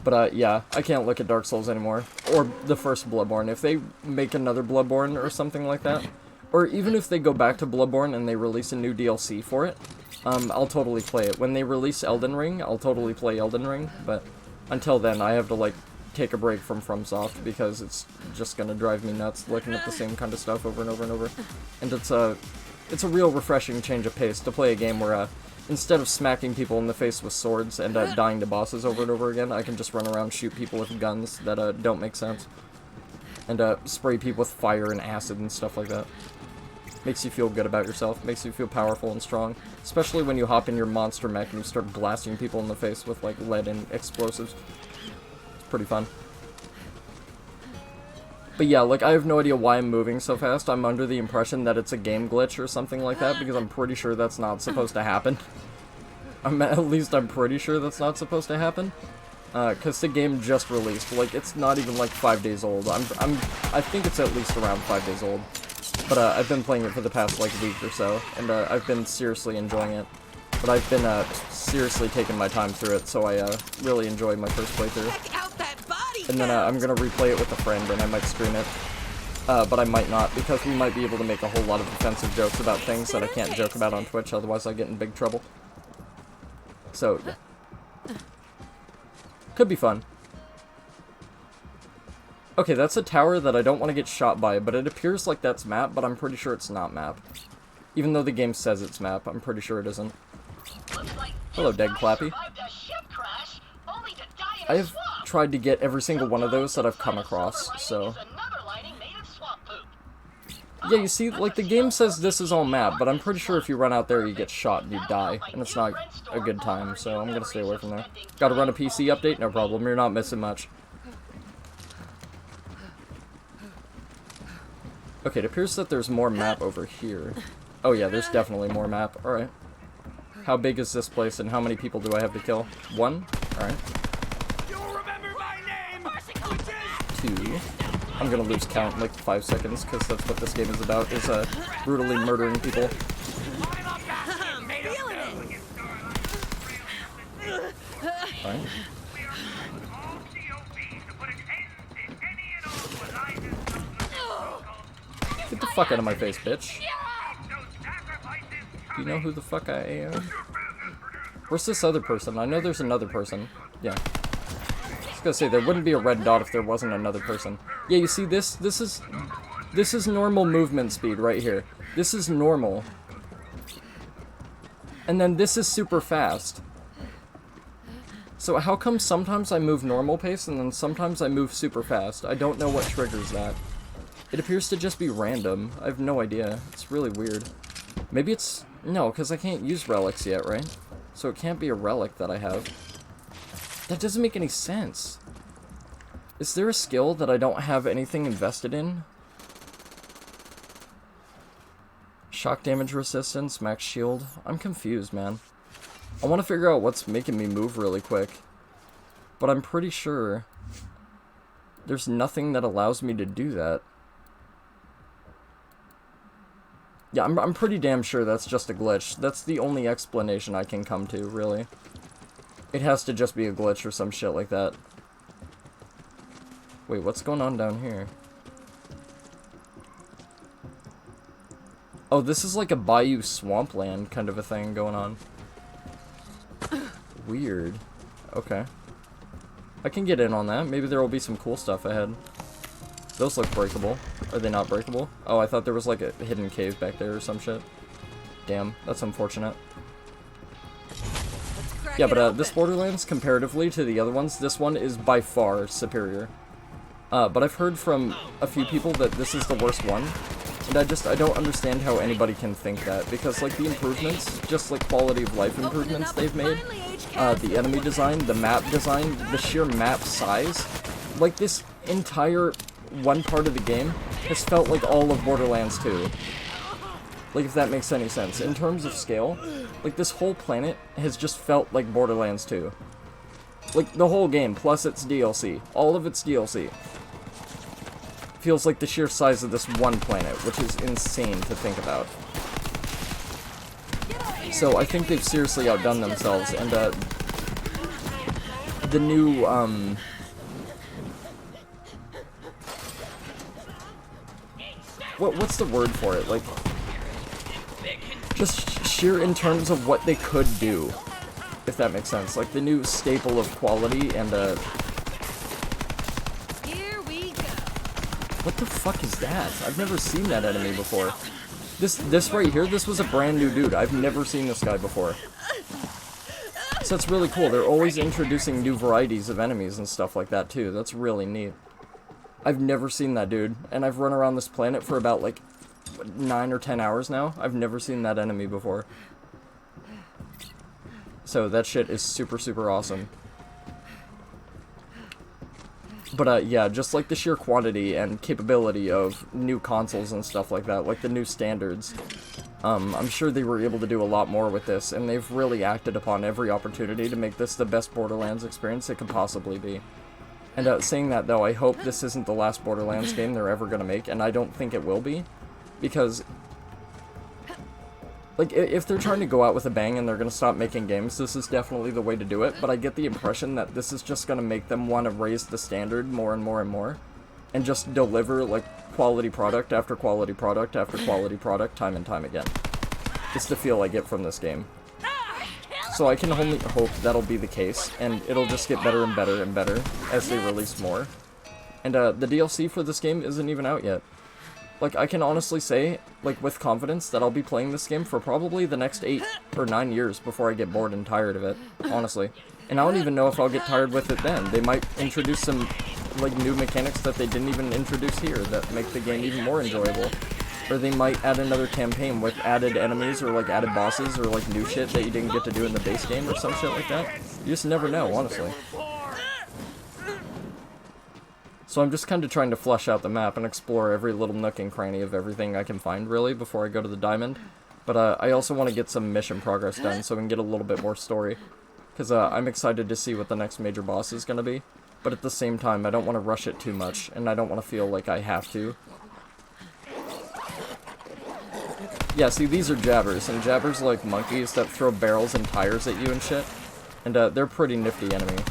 But, yeah, I can't look at Dark Souls anymore. Or the first Bloodborne. If they make another Bloodborne or something like that, or even if they go back to Bloodborne and they release a new DLC for it, I'll totally play it. When they release Elden Ring, I'll totally play Elden Ring, but until then, I have to, like, take a break from FromSoft, because it's just gonna drive me nuts looking at the same kind of stuff over and over and over. And it's a real refreshing change of pace to play a game where, instead of smacking people in the face with swords and dying to bosses over and over again, I can just run around, shoot people with guns that don't make sense. And spray people with fire and acid and stuff like that. Makes you feel good about yourself, makes you feel powerful and strong. Especially when you hop in your monster mech and you start blasting people in the face with, like, lead and explosives. It's pretty fun. But yeah, like, I have no idea why I'm moving so fast. I'm under the impression that it's a game glitch or something like that, because I'm pretty sure that's not supposed to happen. At least I'm pretty sure that's not supposed to happen. Because the game just released. Like, it's not even, like, 5 days old. I think it's at least around 5 days old. But, I've been playing it for the past, like, week or so, and, I've been seriously enjoying it. But I've been, seriously taking my time through it, so I, really enjoyed my first playthrough. And then, I'm gonna replay it with a friend, and I might stream it. But I might not, because we might be able to make a whole lot of offensive jokes about things that I can't joke about on Twitch, otherwise I get in big trouble. So, yeah. Could be fun. Okay, that's a tower that I don't want to get shot by, but it appears like that's map, but I'm pretty sure it's not map. Even though the game says it's map, I'm pretty sure it isn't. Hello, Dead Clappy. I have tried to get every single one of those that I've come across, so... Yeah, you see, like, the game says this is all map, but I'm pretty sure if you run out there, you get shot and you die, and it's not a good time, so I'm gonna stay away from there. Gotta run a PC update? No problem, you're not missing much. Okay, it appears that there's more map over here. Oh yeah, there's definitely more map. Alright. How big is this place, and how many people do I have to kill? 1? Alright. 2. I'm gonna lose count in like 5 seconds, because that's what this game is about, is brutally murdering people. Alright. Get the fuck out of my face, bitch. Do you know who the fuck I am? Where's this other person? I know there's another person. Yeah. I was gonna say, there wouldn't be a red dot if there wasn't another person. Yeah, you see, this is normal movement speed right here. This is normal. And then this is super fast. So how come sometimes I move normal pace and then sometimes I move super fast? I don't know what triggers that. It appears to just be random. I have no idea. It's really weird. Maybe it's... No, because I can't use relics yet, right? So it can't be a relic that I have. That doesn't make any sense. Is there a skill that I don't have anything invested in? Shock damage resistance, max shield. I'm confused, man. I want to figure out what's making me move really quick. But I'm pretty sure there's nothing that allows me to do that. Yeah, I'm pretty damn sure that's just a glitch. That's the only explanation I can come to, really. It has to just be a glitch or some shit like that. Wait, what's going on down here? Oh, this is like a bayou swampland kind of a thing going on. Weird. Okay. I can get in on that. Maybe there will be some cool stuff ahead. Those look breakable. Are they not breakable? Oh, I thought there was like a hidden cave back there or some shit. Damn, that's unfortunate. Yeah, but this Borderlands, comparatively to the other ones, this one is by far superior. But I've heard from a few people that this is the worst one. And I don't understand how anybody can think that, because, like, the improvements, just, like, quality of life improvements they've made, the enemy design, the map design, the sheer map size, like, this entire one part of the game has felt like all of Borderlands 2. Like, if that makes any sense. In terms of scale, like, this whole planet has just felt like Borderlands 2. Like, the whole game, plus its DLC. All of its DLC. Feels like the sheer size of this one planet, which is insane to think about. So, I think they've seriously outdone themselves, and, the new, what's the word for it? Like, just sheer in terms of what they could do, if that makes sense. Like, the new staple of quality and, Here we go. what the fuck is that? I've never seen that enemy before. This right here, this was a brand new dude. I've never seen this guy before. So that's really cool. They're always introducing new varieties of enemies and stuff like that, too. That's really neat. I've never seen that dude, and I've run around this planet for about, like, 9 or 10 hours now. I've never seen that enemy before. So that shit is super, super awesome. But, yeah, just like the sheer quantity and capability of new consoles and stuff like that, like the new standards, I'm sure they were able to do a lot more with this, and they've really acted upon every opportunity to make this the best Borderlands experience it could possibly be. And, saying that, though, I hope this isn't the last Borderlands game they're ever gonna make, and I don't think it will be, because, like, if they're trying to go out with a bang and they're gonna stop making games, this is definitely the way to do it, but I get the impression that this is just gonna make them want to raise the standard more and more and more, and just deliver, like, quality product after quality product after quality product time and time again. It's the feel I get from this game. So I can only hope that'll be the case, and it'll just get better and better and better as they release more. And the DLC for this game isn't even out yet. Like, I can honestly say, like, with confidence, that I'll be playing this game for probably the next 8 or 9 years before I get bored and tired of it, honestly. And I don't even know if I'll get tired with it then. They might introduce some, like, new mechanics that they didn't even introduce here that make the game even more enjoyable. Or they might add another campaign with added enemies or, like, added bosses or, like, new shit that you didn't get to do in the base game or some shit like that. You just never know, honestly. So I'm just kind of trying to flesh out the map and explore every little nook and cranny of everything I can find, really, before I go to the diamond. But I also want to get some mission progress done so we can get a little bit more story. Because I'm excited to see what the next major boss is going to be. But at the same time, I don't want to rush it too much, and I don't want to feel like I have to. Yeah, see, these are jabbers, and jabbers are like monkeys that throw barrels and tires at you and shit. And they're a pretty nifty enemy.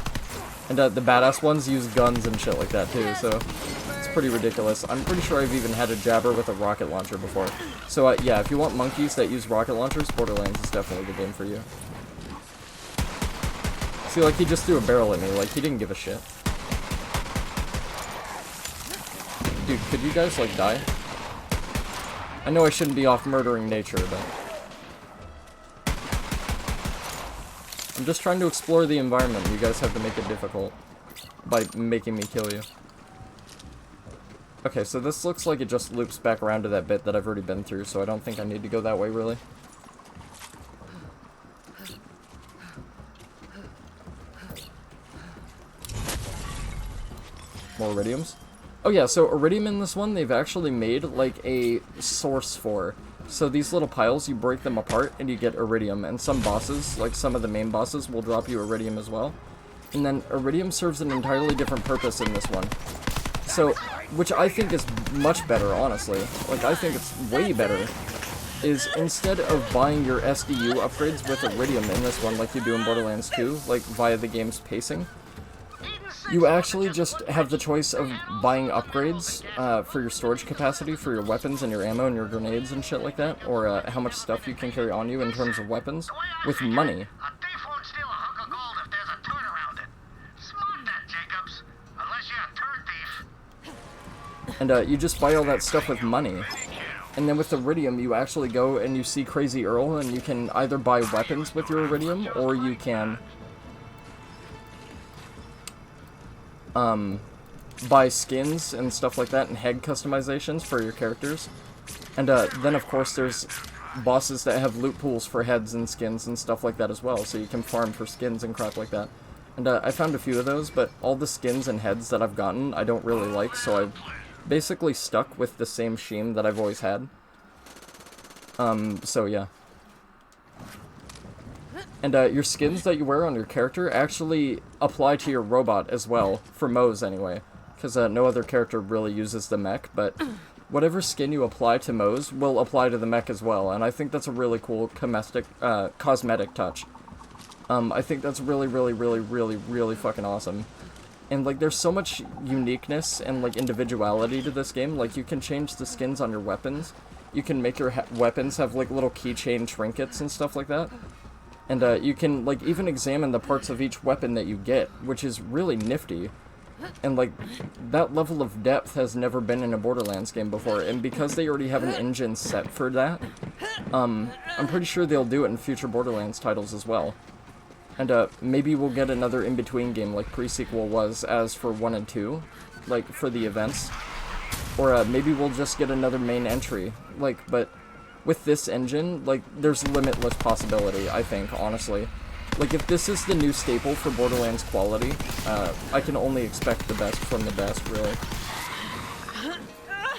And the badass ones use guns and shit like that too, so it's pretty ridiculous. I'm pretty sure I've even had a jabber with a rocket launcher before. So yeah, if you want monkeys that use rocket launchers, Borderlands is definitely the game for you. See, like, he just threw a barrel at me, like, he didn't give a shit. Dude, could you guys, like, die? I know I shouldn't be off murdering nature, but I'm just trying to explore the environment. You guys have to make it difficult by making me kill you. Okay, so this looks like it just loops back around to that bit that I've already been through, so I don't think I need to go that way, really. More iridiums? Oh yeah, so iridium in this one, they've actually made, like, a source for. So these little piles, you break them apart, and you get iridium. And some bosses, like some of the main bosses, will drop you iridium as well. And then iridium serves an entirely different purpose in this one. So, which I think is much better, honestly. Like, I think it's way better. Is instead of buying your SDU upgrades with iridium in this one, like you do in Borderlands 2, like via the game's pacing, you actually just have the choice of buying upgrades for your storage capacity, for your weapons and your ammo and your grenades and shit like that, or how much stuff you can carry on you in terms of weapons, with money. A thief won't steal a hunk of gold if there's a turn around it. Smart that, Jacobs. Unless you're a turn thief. And you just buy all that stuff with money. And then with iridium, you actually go and you see Crazy Earl, and you can either buy weapons with your iridium, or you can buy skins and stuff like that, and head customizations for your characters. And then of course there's bosses that have loot pools for heads and skins and stuff like that as well, so you can farm for skins and crap like that. And I found a few of those, but all the skins and heads that I've gotten I don't really like, so I've basically stuck with the same sheen that I've always had. So yeah. And your skins that you wear on your character actually apply to your robot as well, for Moe's anyway. Because no other character really uses the mech, but whatever skin you apply to Moe's will apply to the mech as well, and I think that's a really cool cosmetic touch. I think that's really, really, really, really, really fucking awesome. And, like, there's so much uniqueness and, like, individuality to this game. Like, you can change the skins on your weapons. You can make your weapons have, like, little keychain trinkets and stuff like that. And, you can, like, even examine the parts of each weapon that you get, which is really nifty. And, like, that level of depth has never been in a Borderlands game before. And because they already have an engine set for that, I'm pretty sure they'll do it in future Borderlands titles as well. And, maybe we'll get another in-between game like Pre-Sequel was as for 1 and 2, like, for the events. Or, maybe we'll just get another main entry. Like, but with this engine, like, there's limitless possibility, I think, honestly. Like, if this is the new staple for Borderlands quality, I can only expect the best from the best, really.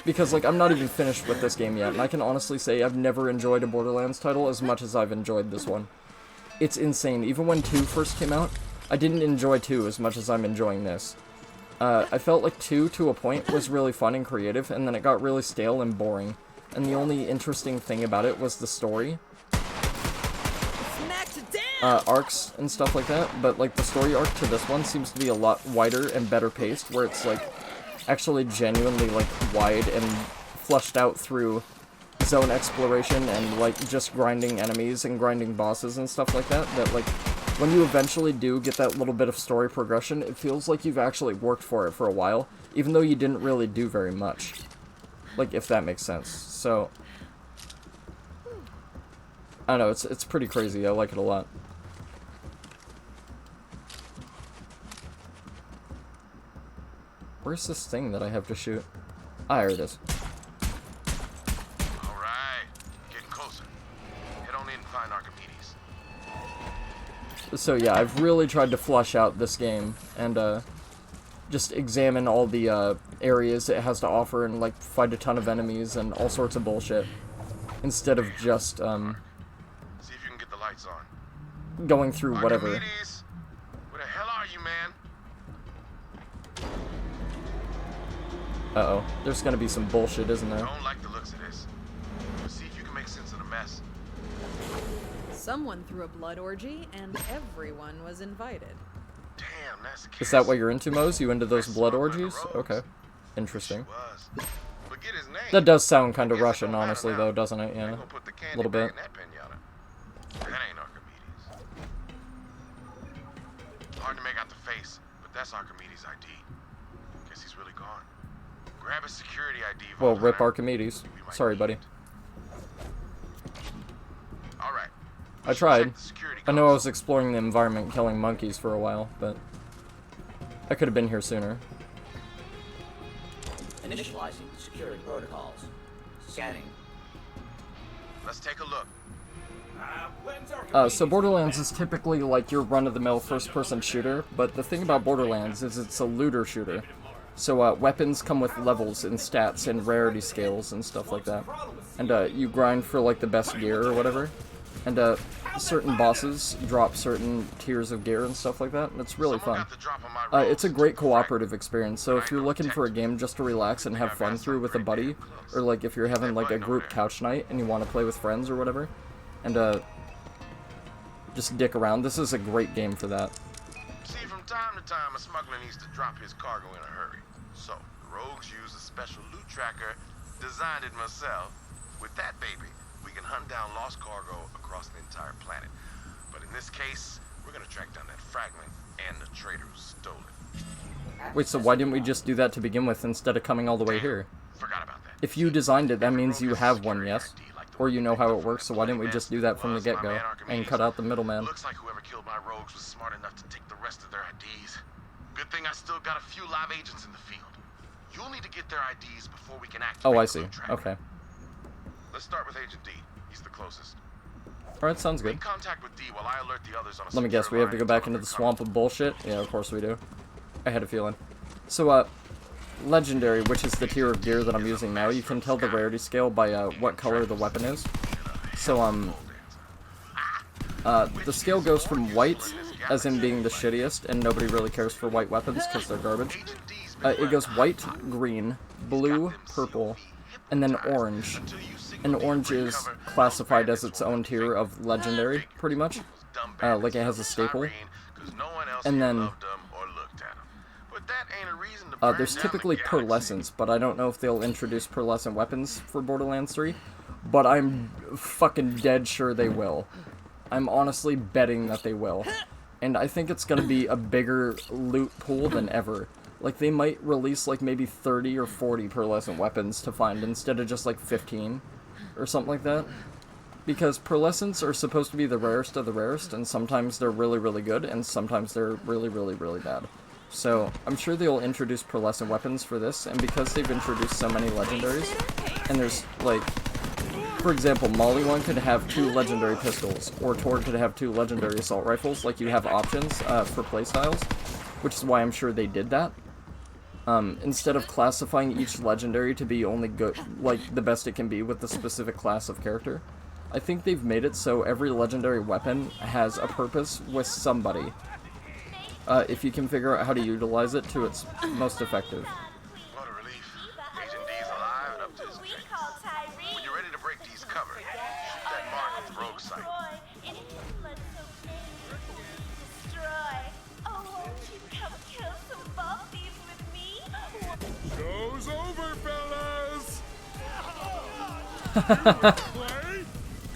Because, like, I'm not even finished with this game yet, and I can honestly say I've never enjoyed a Borderlands title as much as I've enjoyed this one. It's insane. Even when 2 first came out, I didn't enjoy 2 as much as I'm enjoying this. I felt like 2, to a point, was really fun and creative, and then it got really stale and boring. And the only interesting thing about it was the story. Arcs and stuff like that, but, like, the story arc to this one seems to be a lot wider and better paced, where it's, like, actually genuinely, like, wide and fleshed out through zone exploration and, like, just grinding enemies and grinding bosses and stuff like that, that, like, when you eventually do get that little bit of story progression, it feels like you've actually worked for it for a while, even though you didn't really do very much. Like, if that makes sense. So, I don't know, it's pretty crazy. I like it a lot. Where's this thing that I have to shoot? Ah, here it is. So yeah, I've really tried to flush out this game and just examine all the areas it has to offer and, like, fight a ton of enemies and all sorts of bullshit, instead of just See if you can get the lights on. going through whatever. Archimedes, where the hell are you, man? Uh-oh, there's gonna be some bullshit, isn't there? I don't like the looks of this. See if you can make sense of the mess. Someone threw a blood orgy, and everyone was invited. Damn, that's the case. Is that what you're into, Mose? You into those blood orgies? Okay. Interesting. But get his name. That does sound kind of Russian, honestly, though, doesn't it? Yeah. A little bit. That ain't Archimedes. Hard to make out the face, but that's Archimedes' ID. Guess he's really gone. Grab his security ID. Well, rip Archimedes. Sorry, buddy. All right. I tried. I know I was exploring the environment killing monkeys for a while, but I could have been here sooner. Initializing security protocols. Scanning. Let's take a look. So Borderlands is typically like your run-of-the-mill first-person shooter, but the thing about Borderlands is it's a looter shooter. So weapons come with levels and stats and rarity scales and stuff like that. And you grind for, like, the best gear or whatever. And certain bosses drop certain tiers of gear and stuff like that, and it's really fun. It's a great cooperative experience, so if you're looking for a game just to relax and have fun through with a buddy, or, like, if you're having, like, a group couch night and you want to play with friends or whatever, and just dick around, this is a great game for that. See, from time to time, a smuggler needs to drop his cargo in a hurry. So, the rogues use a special loot tracker, designed it myself. With that baby, we can hunt down lost cargo across the entire planet. But in this case, we're gonna track down that fragment and the trader who stole it. Wait, so why didn't we just do that to begin with instead of coming all the way here? Forgot about that. If you designed it, that means you have one, yes? Or you know how it works, so why didn't we just do that from the get-go and cut out the middleman? Looks like whoever killed my rogues was smart enough to take the rest of their IDs. Good thing I still got a few live agents in the field. You'll need to get their IDs before we can activate. Oh, I see. Okay. Let's start with Agent D. He's the closest. Alright, sounds good. Make contact with D while I alert the others on a Let me guess, we have to go back into the swamp of bullshit? Yeah, of course we do. I had a feeling. So, Legendary, which is the tier of gear that I'm using now, you can tell the rarity scale by what color the weapon is. So, the scale goes from white, as in being the shittiest, and nobody really cares for white weapons because they're garbage. It goes white, green, blue, purple, and then orange. And orange is classified as its own tier of legendary, pretty much. Like it has a staple. And then there's typically pearlescence, but I don't know if they'll introduce pearlescent weapons for Borderlands 3. But I'm fucking dead sure they will. I'm honestly betting that they will. And I think it's gonna be a bigger loot pool than ever. Like, they might release, like, maybe 30 or 40 pearlescent weapons to find instead of just, like, 15. Or something like that. Because pearlescents are supposed to be the rarest of the rarest, and sometimes they're really, really good, and sometimes they're really, really, really bad. So, I'm sure they'll introduce pearlescent weapons for this, and because they've introduced so many legendaries, and there's, like, for example, Molly 1 could have 2 legendary pistols, or Torg could have 2 legendary assault rifles, like, you have options for playstyles, which is why I'm sure they did that. Instead of classifying each legendary to be only good, like, the best it can be with the specific class of character, I think they've made it so every legendary weapon has a purpose with somebody. If you can figure out how to utilize it to its most effective. What a relief. Agent D's alive and up to his tricks. When you're ready to break D's cover, shoot that mark at the rogue site. Show's over, fellas! Play?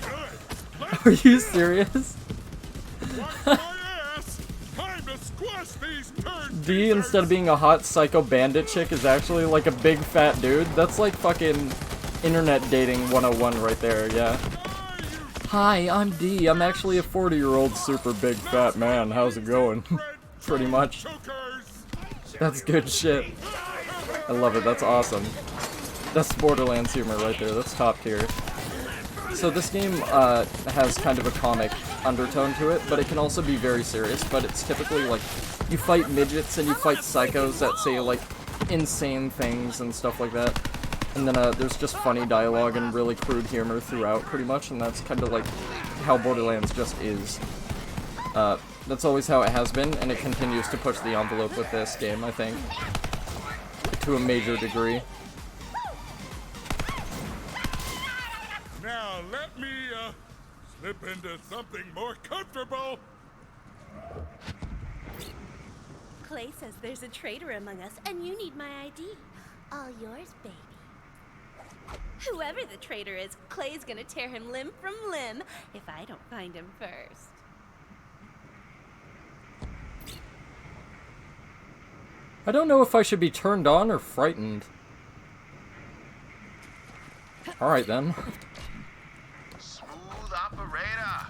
Good. Are you serious? Wipe my ass! Time to squash these turd D, instead of being a hot psycho bandit chick, is actually like a big fat dude. That's like fucking internet dating 101 right there, yeah. Hi, I'm D. I'm actually a 40-year-old super big fat man. How's it going? Pretty much. That's good shit. I love it. That's awesome. That's Borderlands humor right there. That's top tier. So this game has kind of a comic undertone to it, but it can also be very serious. But it's typically like you fight midgets and you fight psychos that say like insane things and stuff like that. And then there's just funny dialogue and really crude humor throughout, pretty much. And that's kind of like how Borderlands just is. That's always how it has been, and it continues to push the envelope with this game, I think. To a major degree. Now let me, slip into something more comfortable. Clay says there's a traitor among us, and you need my ID. All yours, baby. Whoever the traitor is, Clay's gonna tear him limb from limb if I don't find him first. I don't know if I should be turned on or frightened. Alright then. Smooth operator.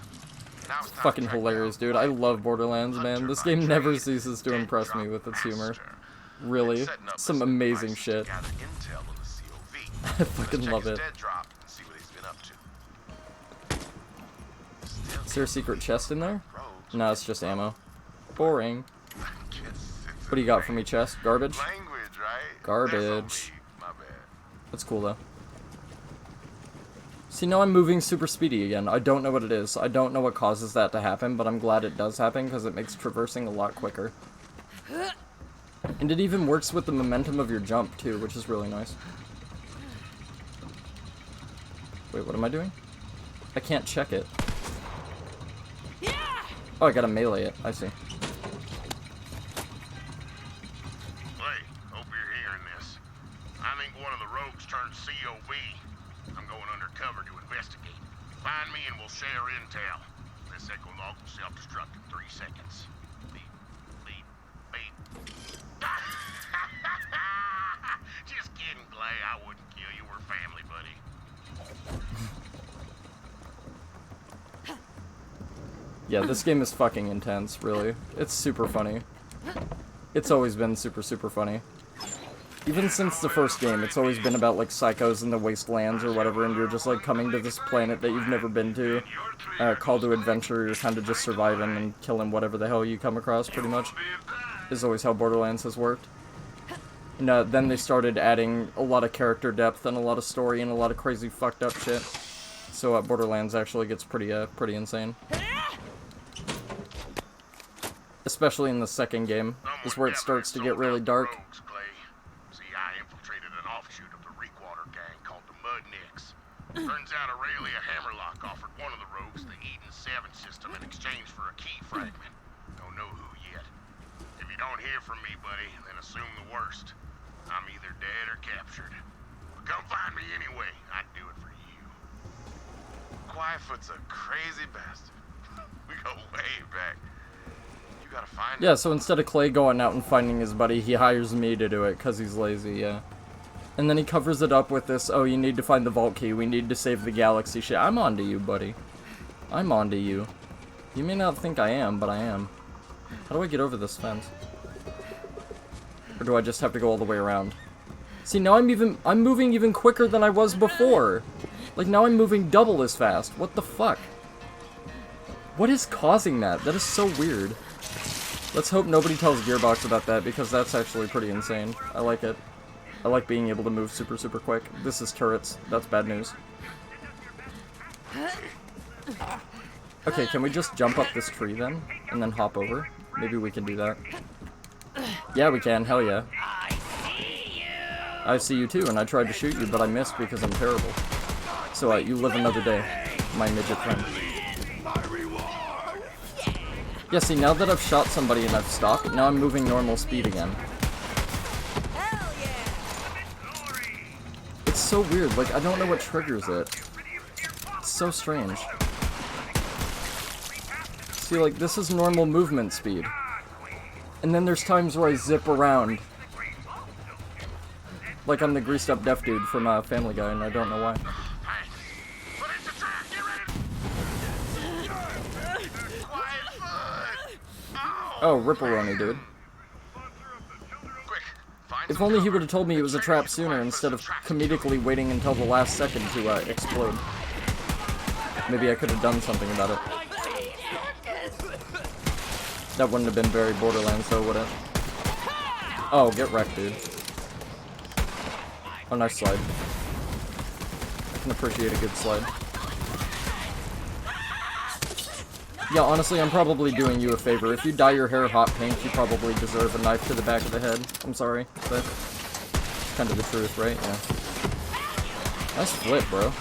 Now it's time Fucking to track hilarious, down dude. I love Borderlands, man. This game never ceases to impress me with its humor. Really. setting up Some some amazing devices shit. to gather intel on the COV. I fucking Let's check love his it. dead drop and see what he's been up to. Still Is there a secret chest in there? rogues. No, it's just ammo. Boring. It's What do you got for me, chest? Garbage? language, right? Garbage. That's on me. My bad. That's cool, though. See, now I'm moving super speedy again. I don't know what it is. I don't know what causes that to happen, but I'm glad it does happen, because it makes traversing a lot quicker. And it even works with the momentum of your jump, too, which is really nice. Wait, what am I doing? I can't check it. Oh, I gotta melee it. I see. Hey, hope you're hearing this. I think one of the rogues turned COV. I'm going undercover to investigate. Find me and we'll share intel. This echo log will self-destruct in 3 seconds. Beep. Just kidding, Clay. I wouldn't kill you. We're family, buddy. Yeah, this game is fucking intense, really. It's super funny. It's always been super, super funny. Even since the first game, it's always been about, like, psychos in the wastelands or whatever, and you're just, like, coming to this planet that you've never been to. Call to adventure, you're kind of just surviving and killing whatever the hell you come across, pretty much. Is always how Borderlands has worked. And then they started adding a lot of character depth and a lot of story and a lot of crazy fucked up shit. So Borderlands actually gets pretty insane. Especially in the second game, is where it starts to get really dark. See, I infiltrated an offshoot of the Reekwater gang called the Mudnicks. Turns out Aurelia Hammerlock offered one of the rogues the Eden 7 system in exchange for a key fragment. Don't know who yet. If you don't hear from me, buddy, then assume the worst. I'm either dead or captured. But come find me anyway. I'd do it for you. Quietfoot's a crazy bastard. We go way back. You gotta find him. Yeah, so instead of Clay going out and finding his buddy, he hires me to do it, because he's lazy, yeah. And then he covers it up with this, oh, you need to find the vault key, we need to save the galaxy shit. I'm onto you, buddy. I'm onto you. You may not think I am, but I am. How do I get over this fence? Or do I just have to go all the way around? See, now I'm moving even quicker than I was before. Like, now I'm moving double as fast. What the fuck? What is causing that? That is so weird. Let's hope nobody tells Gearbox about that, because that's actually pretty insane. I like it. I like being able to move super, super quick. This is turrets. That's bad news. Okay, can we just jump up this tree then? And then hop over? Maybe we can do that. Yeah, we can. Hell yeah. I see you too, and I tried to shoot you, but I missed because I'm terrible. So, you live another day, my midget friend. Yeah, see, now that I've shot somebody and I've stopped, now I'm moving normal speed again. It's so weird, like, I don't know what triggers it. It's so strange. See, like, this is normal movement speed. And then there's times where I zip around. Like I'm the greased up deaf dude from Family Guy, and I don't know why. Oh, Ripperoni, dude. If only he would have told me it was a trap sooner instead of comedically waiting until the last second to explode. Maybe I could have done something about it. That wouldn't have been very Borderlands though, would it? Oh, get wrecked, dude. Oh, nice slide. I can appreciate a good slide. Yeah, honestly, I'm probably doing you a favor. If you dye your hair hot pink, you probably deserve a knife to the back of the head. I'm sorry, but it's kind of the truth, right? Yeah. Nice flip, bro.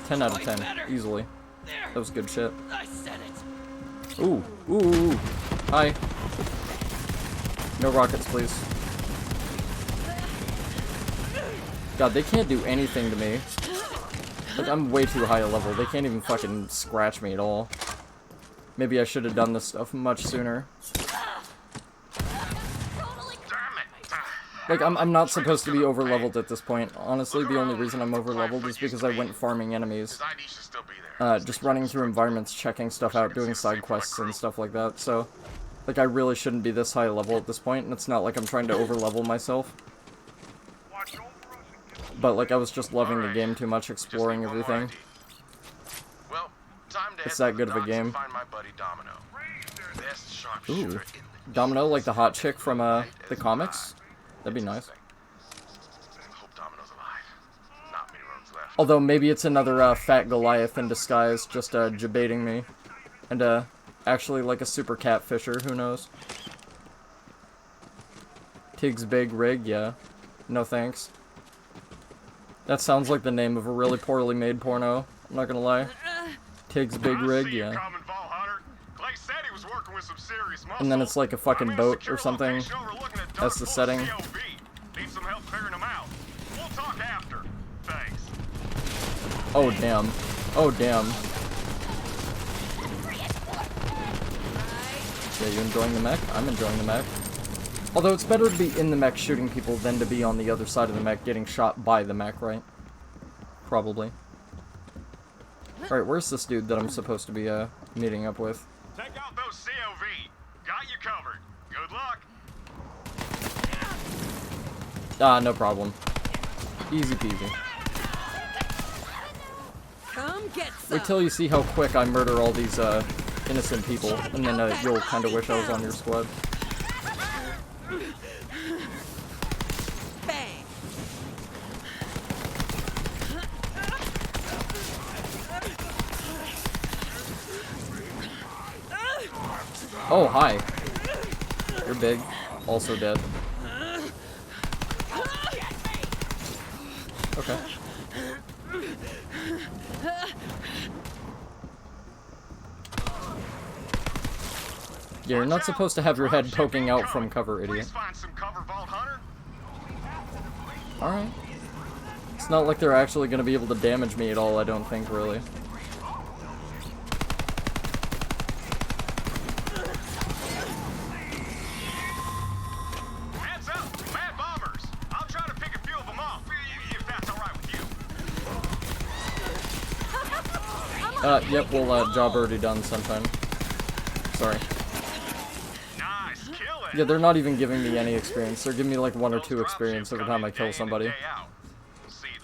10 out of 10, easily. That was good shit. Ooh, ooh, ooh. Hi. No rockets, please. God, they can't do anything to me. Like, I'm way too high a level. They can't even fucking scratch me at all. Maybe I should have done this stuff much sooner. Like, I'm not supposed to be over-leveled at this point. Honestly, the only reason I'm over-leveled is because I went farming enemies. Just running through environments, checking stuff out, doing side quests and stuff like that. So, like, I really shouldn't be this high level at this point, and it's not like I'm trying to over-level myself. But, like, I was just loving the game too much, exploring everything. It's that good of a game. Ooh. Domino, like the hot chick from, the comics? That'd be nice. Although, maybe it's another, fat Goliath in disguise, just, debating me. And, actually, like a super catfisher, who knows? Tig's Big Rig, yeah. No thanks. That sounds like the name of a really poorly made porno, I'm not gonna lie. Tig's Big Rig, yeah. And then it's like a fucking boat or something. That's the setting. Oh damn. Oh damn. Yeah, you enjoying the mech? I'm enjoying the mech. Although it's better to be in the mech shooting people than to be on the other side of the mech getting shot by the mech, right? Probably. Alright, where's this dude that I'm supposed to be, meeting up with? Take out those COV. Got you covered. Good luck. Ah, no problem. Easy peasy. Come get some. Wait till you see how quick I murder all these, innocent people, and then, you'll kinda wish I was on your squad. Oh, hi. You're big. Also dead. Okay. Yeah, you're not supposed to have your head poking out from cover, idiot. Alright. It's not like they're actually going to be able to damage me at all, I don't think, really. Heads up, mad bombers. I'll try to pick a few of them off, if that's all right with you. Yep, well, job already done sometime. Sorry. Nice, kill it. Yeah, they're not even giving me any experience. They're giving me like 1 or 2 experience every time I kill somebody.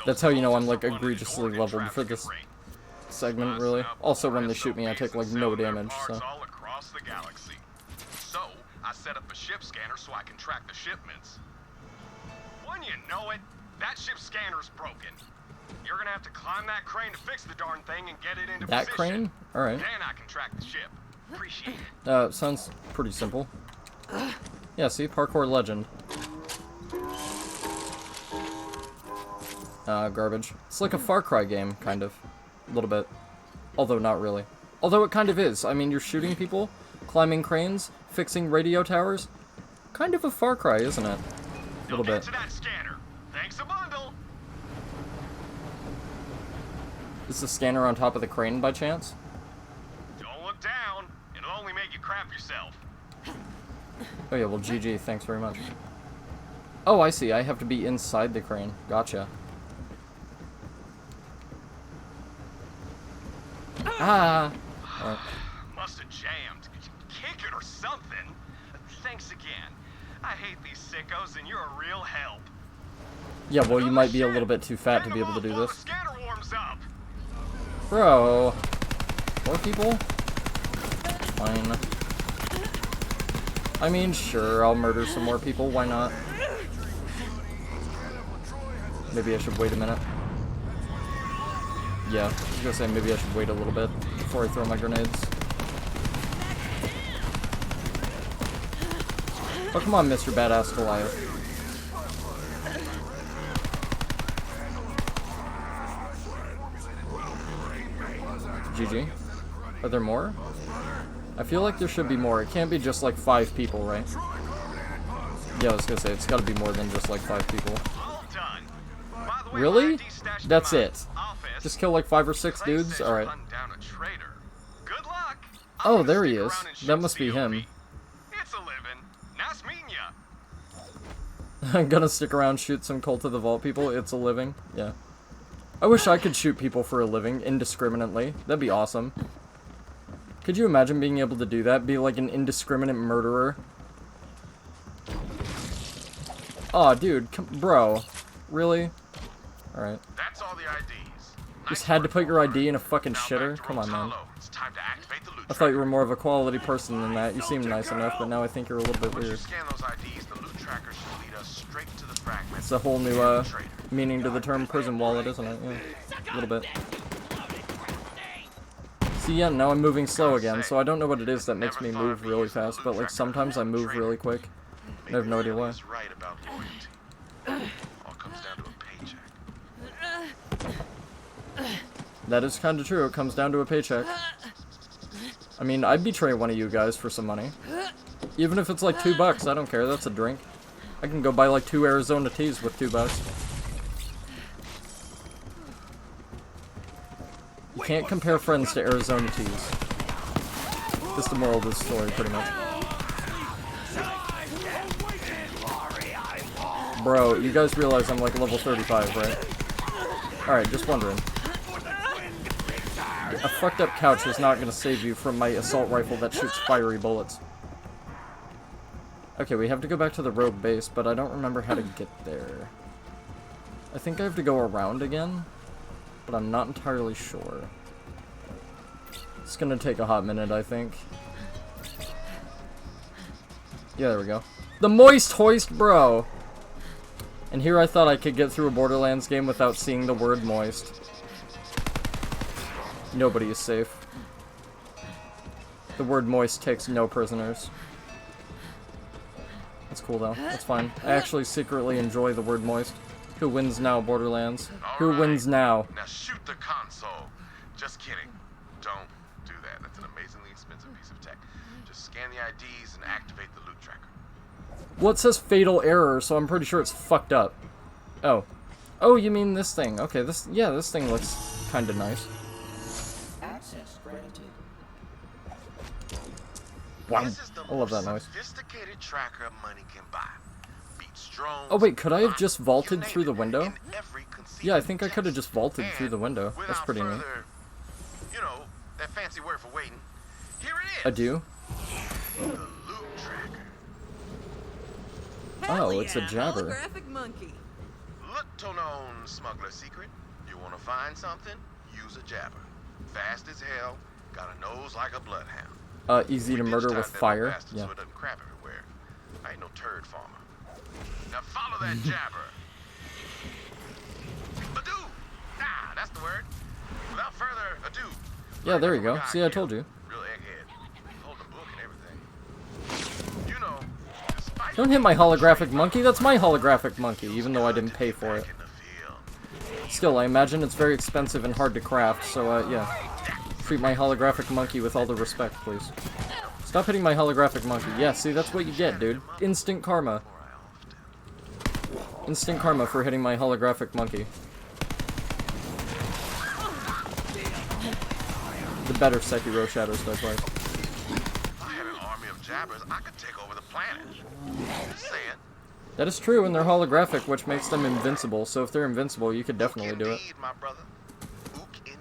That's how you know I'm like egregiously leveled for this segment, really. Also, when they shoot me, I take like no damage, so. All across the galaxy. So, I set up a ship scanner so I can track the shipments. When you know it, that ship scanner's broken. You're gonna have to climb that crane to fix the darn thing and get it into That position. crane? Alright. Then I can track the ship. Appreciate it. Sounds pretty simple. Yeah, see? Parkour legend. Garbage. It's like a Far Cry game, kind of. A little bit. Although not really. Although it kind of is. I mean, you're shooting people, climbing cranes, fixing radio towers. Kind of a Far Cry, isn't it? A little bit. To that scanner. Thanks a bundle. Is the scanner on top of the crane by chance? Don't look down. It'll only make you crap yourself. Oh yeah, well GG, thanks very much. Oh, I see, I have to be inside the crane. Gotcha. Ah! Alright. Must have jammed. Kick it or something. Thanks again. I hate these sickos and you're a real help. Yeah, well you might be a little bit too fat to be able to do The this. scanner warms up. Bro. More people? Fine. I mean, sure, I'll murder some more people, why not? Maybe I should wait a minute. Yeah, I was gonna say maybe I should wait a little bit before I throw my grenades. Oh, come on, Mr. Badass Goliath. GG. Are there more? I feel like there should be more. It can't be just like 5 people, right? Yeah, I was gonna say, it's gotta be more than just like 5 people. All done. By the way, Really? my ID stashed in That's my it? office. Just kill like 5 or 6 Clay dudes? says you Alright. hunt down a traitor. Good luck. Oh, I'm there gonna he stick is. around and shoot That must be him. COV. It's a living. Nice meeting ya. I'm gonna stick around, shoot some Cult of the Vault people. It's a living. Yeah. I wish I could shoot people for a living, indiscriminately. That'd be awesome. Could you imagine being able to do that? Be like an indiscriminate murderer? Aw, dude, bro. Really? Alright. That's all the IDs. Just had to put your ID in a fucking shitter? Come on, man. It's time to activate the loot I thought you tracker. were more of a quality person than that. You seem nice enough, but now I think you're a little bit Once you weird. scan those IDs, the loot tracker should lead us straight to the fragment. It's a whole new, and the traitor. meaning to the term prison wallet, isn't it? Yeah. A little bit. See, yeah, now I'm moving slow again, so I don't know what it is that makes me move really fast, but like sometimes I move really quick. I have no idea why. He's right about loyalty. All comes down to a paycheck. That is kind of true, it comes down to a paycheck. I mean, I'd betray one of you guys for some money. Even if it's like $2, I don't care, that's a drink. I can go buy like 2 Arizona teas with $2. You can't compare friends to Arizona teas. That's the moral of this story, pretty much. Bro, you guys realize I'm like level 35, right? Alright, just wondering. A fucked up couch is not gonna save you from my assault rifle that shoots fiery bullets. Okay, we have to go back to the rogue base, but I don't remember how to get there. I think I have to go around again, but I'm not entirely sure. It's gonna take a hot minute, I think. Yeah, there we go. The moist hoist, bro! And here I thought I could get through a Borderlands game without seeing the word moist. Nobody is safe. The word moist takes no prisoners. That's cool though. That's fine. I actually secretly enjoy the word moist. Who wins now, Borderlands? Who wins now? Now shoot the console. Just kidding. Don't do that. That's an amazingly expensive piece of tech. Just scan the IDs and activate the loot tracker. Well, it says fatal error, so I'm pretty sure it's fucked up. Oh. Oh, you mean this thing. Okay, this thing looks kinda nice. Access granted. Wow. This is the I love that most noise. sophisticated tracker money can buy. Beats drones. Oh wait, could I have just vaulted you name through the it, window? in every conceivable Yeah, I think I could have test. just vaulted through And the window. That's without pretty neat. further, you know, that fancy word for waiting. Here it is. I do? The loot tracker. Hell Oh, it's a yeah, jabber. Holographic monkey. Little known smuggler secret. You wanna find something? Use a jabber. Fast as hell. Got a nose like a bloodhound. Easy to We murder digitized with that fire. bastard Yeah. So it doesn't crap everywhere. I ain't no turd farmer. Now follow that jabber. Ado! Ah, that's the word. Without further ado. Yeah, there you go. Guy See, I told killed. you. Real egghead. Hold the book and everything. You know, despite Don't hit my holographic monkey. That's my holographic monkey, even though I didn't pay for it. back in the field. Still, I imagine it's very expensive and hard to craft, so, yeah. Treat my holographic monkey with all the respect, please. Stop hitting my holographic monkey. Yeah, see, that's what you get, dude. Instant karma. Instant karma for hitting my holographic monkey. The better Sekiro Shadows does, right? If I had an army of jabbers, I could take over the planet. Just saying. That is true, and they're holographic, which makes them invincible, so if they're invincible, you could definitely do it. Indeed, my brother. Ook indeed.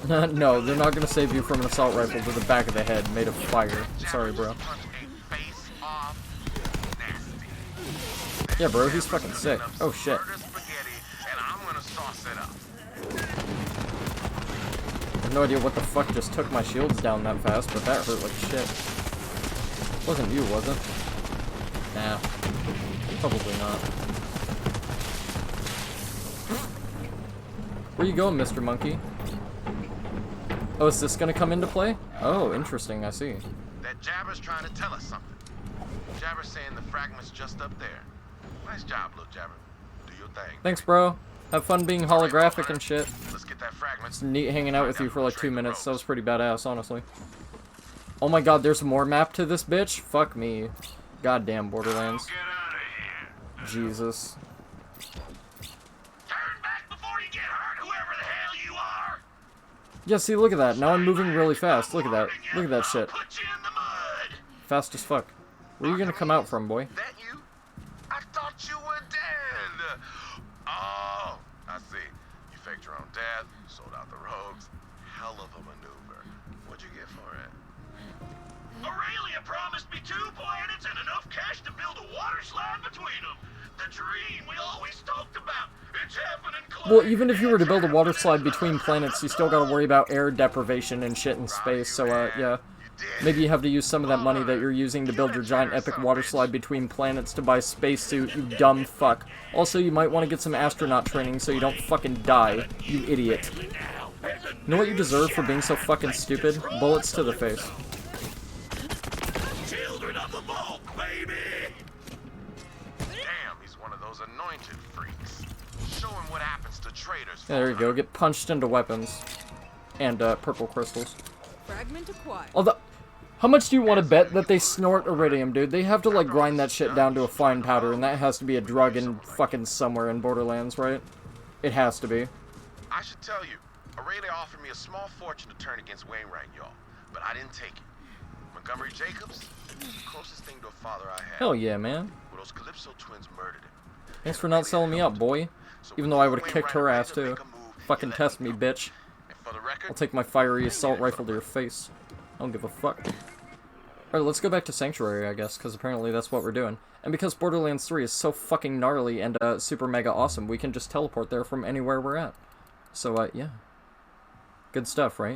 No, they're not gonna save you from an assault rifle to the back of the head made of fire. Sorry, bro. Punch a face off. Nasty. Yeah, bro, he's fucking sick. Oh, shit. Murder spaghetti, and I'm gonna sauce it up. I have no idea what the fuck just took my shields down that fast, but that hurt like shit. Wasn't you, was it? Nah. Probably not. Where you going, Mr. Monkey? Oh, is this gonna come into play? Oh, interesting, I see. That jabber's trying to tell us something. Jabber's saying the fragment's just up there. Nice job, little jabber. Do your thing. Thanks, bro. Have fun being holographic and shit. Let's get that fragment. It's neat hanging out with you for like 2 minutes. That was pretty badass, honestly. Oh my god, there's more map to this bitch? Fuck me. Goddamn Borderlands. Get out of here. Jesus. Turn back before you get hurt, whoever the hell you are. Yeah, see, look at that. Now I'm moving really fast. Look at that. Look at that shit. Put you in the mud. Fast as fuck. Where you gonna come out from, boy? That you? I thought you were dead. Oh, I see. You faked your own death, sold out the rogues. Hell of a maneuver. What'd you get for it? Aurelia promised me 2 planets and enough cash to build a water slide between them. The dream we always talked about. It's happening, Clay. Well, even if you were to build a water slide between planets, you still gotta worry about air deprivation and shit in space, so, yeah. Maybe you have to use some of that money that you're using to build your giant epic water slide between planets to buy a spacesuit, you dumb fuck. Also, you might want to get some astronaut training so you don't fucking die, you idiot. You know what you deserve for being so fucking stupid? Bullets to the face. Children of the vault, baby! Damn, he's one of those anointed freaks. Show him what happens to traitors. Yeah, there you go, get punched into weapons. And, purple crystals. Fragment acquired. Although, how much do you want to bet that they snort iridium, dude? They have to, like, grind that shit down to a fine powder, and that has to be a drug in fucking somewhere in Borderlands, right? It has to be. I should tell you, Aurelia offered me a small fortune to turn against Wainwright, y'all, but I didn't take it. Montgomery Jacobs, the closest thing to a father I had. Hell yeah, man. Well, those Calypso twins murdered him. Thanks for not selling me out, boy. Even though I would've kicked her ass, too. Fucking test me, bitch. And for the record, I'll take my fiery assault rifle to your face. I don't give a fuck. Alright, let's go back to Sanctuary, I guess, because apparently that's what we're doing. And because Borderlands 3 is so fucking gnarly and, super mega awesome, we can just teleport there from anywhere we're at. So, yeah. Good stuff, right?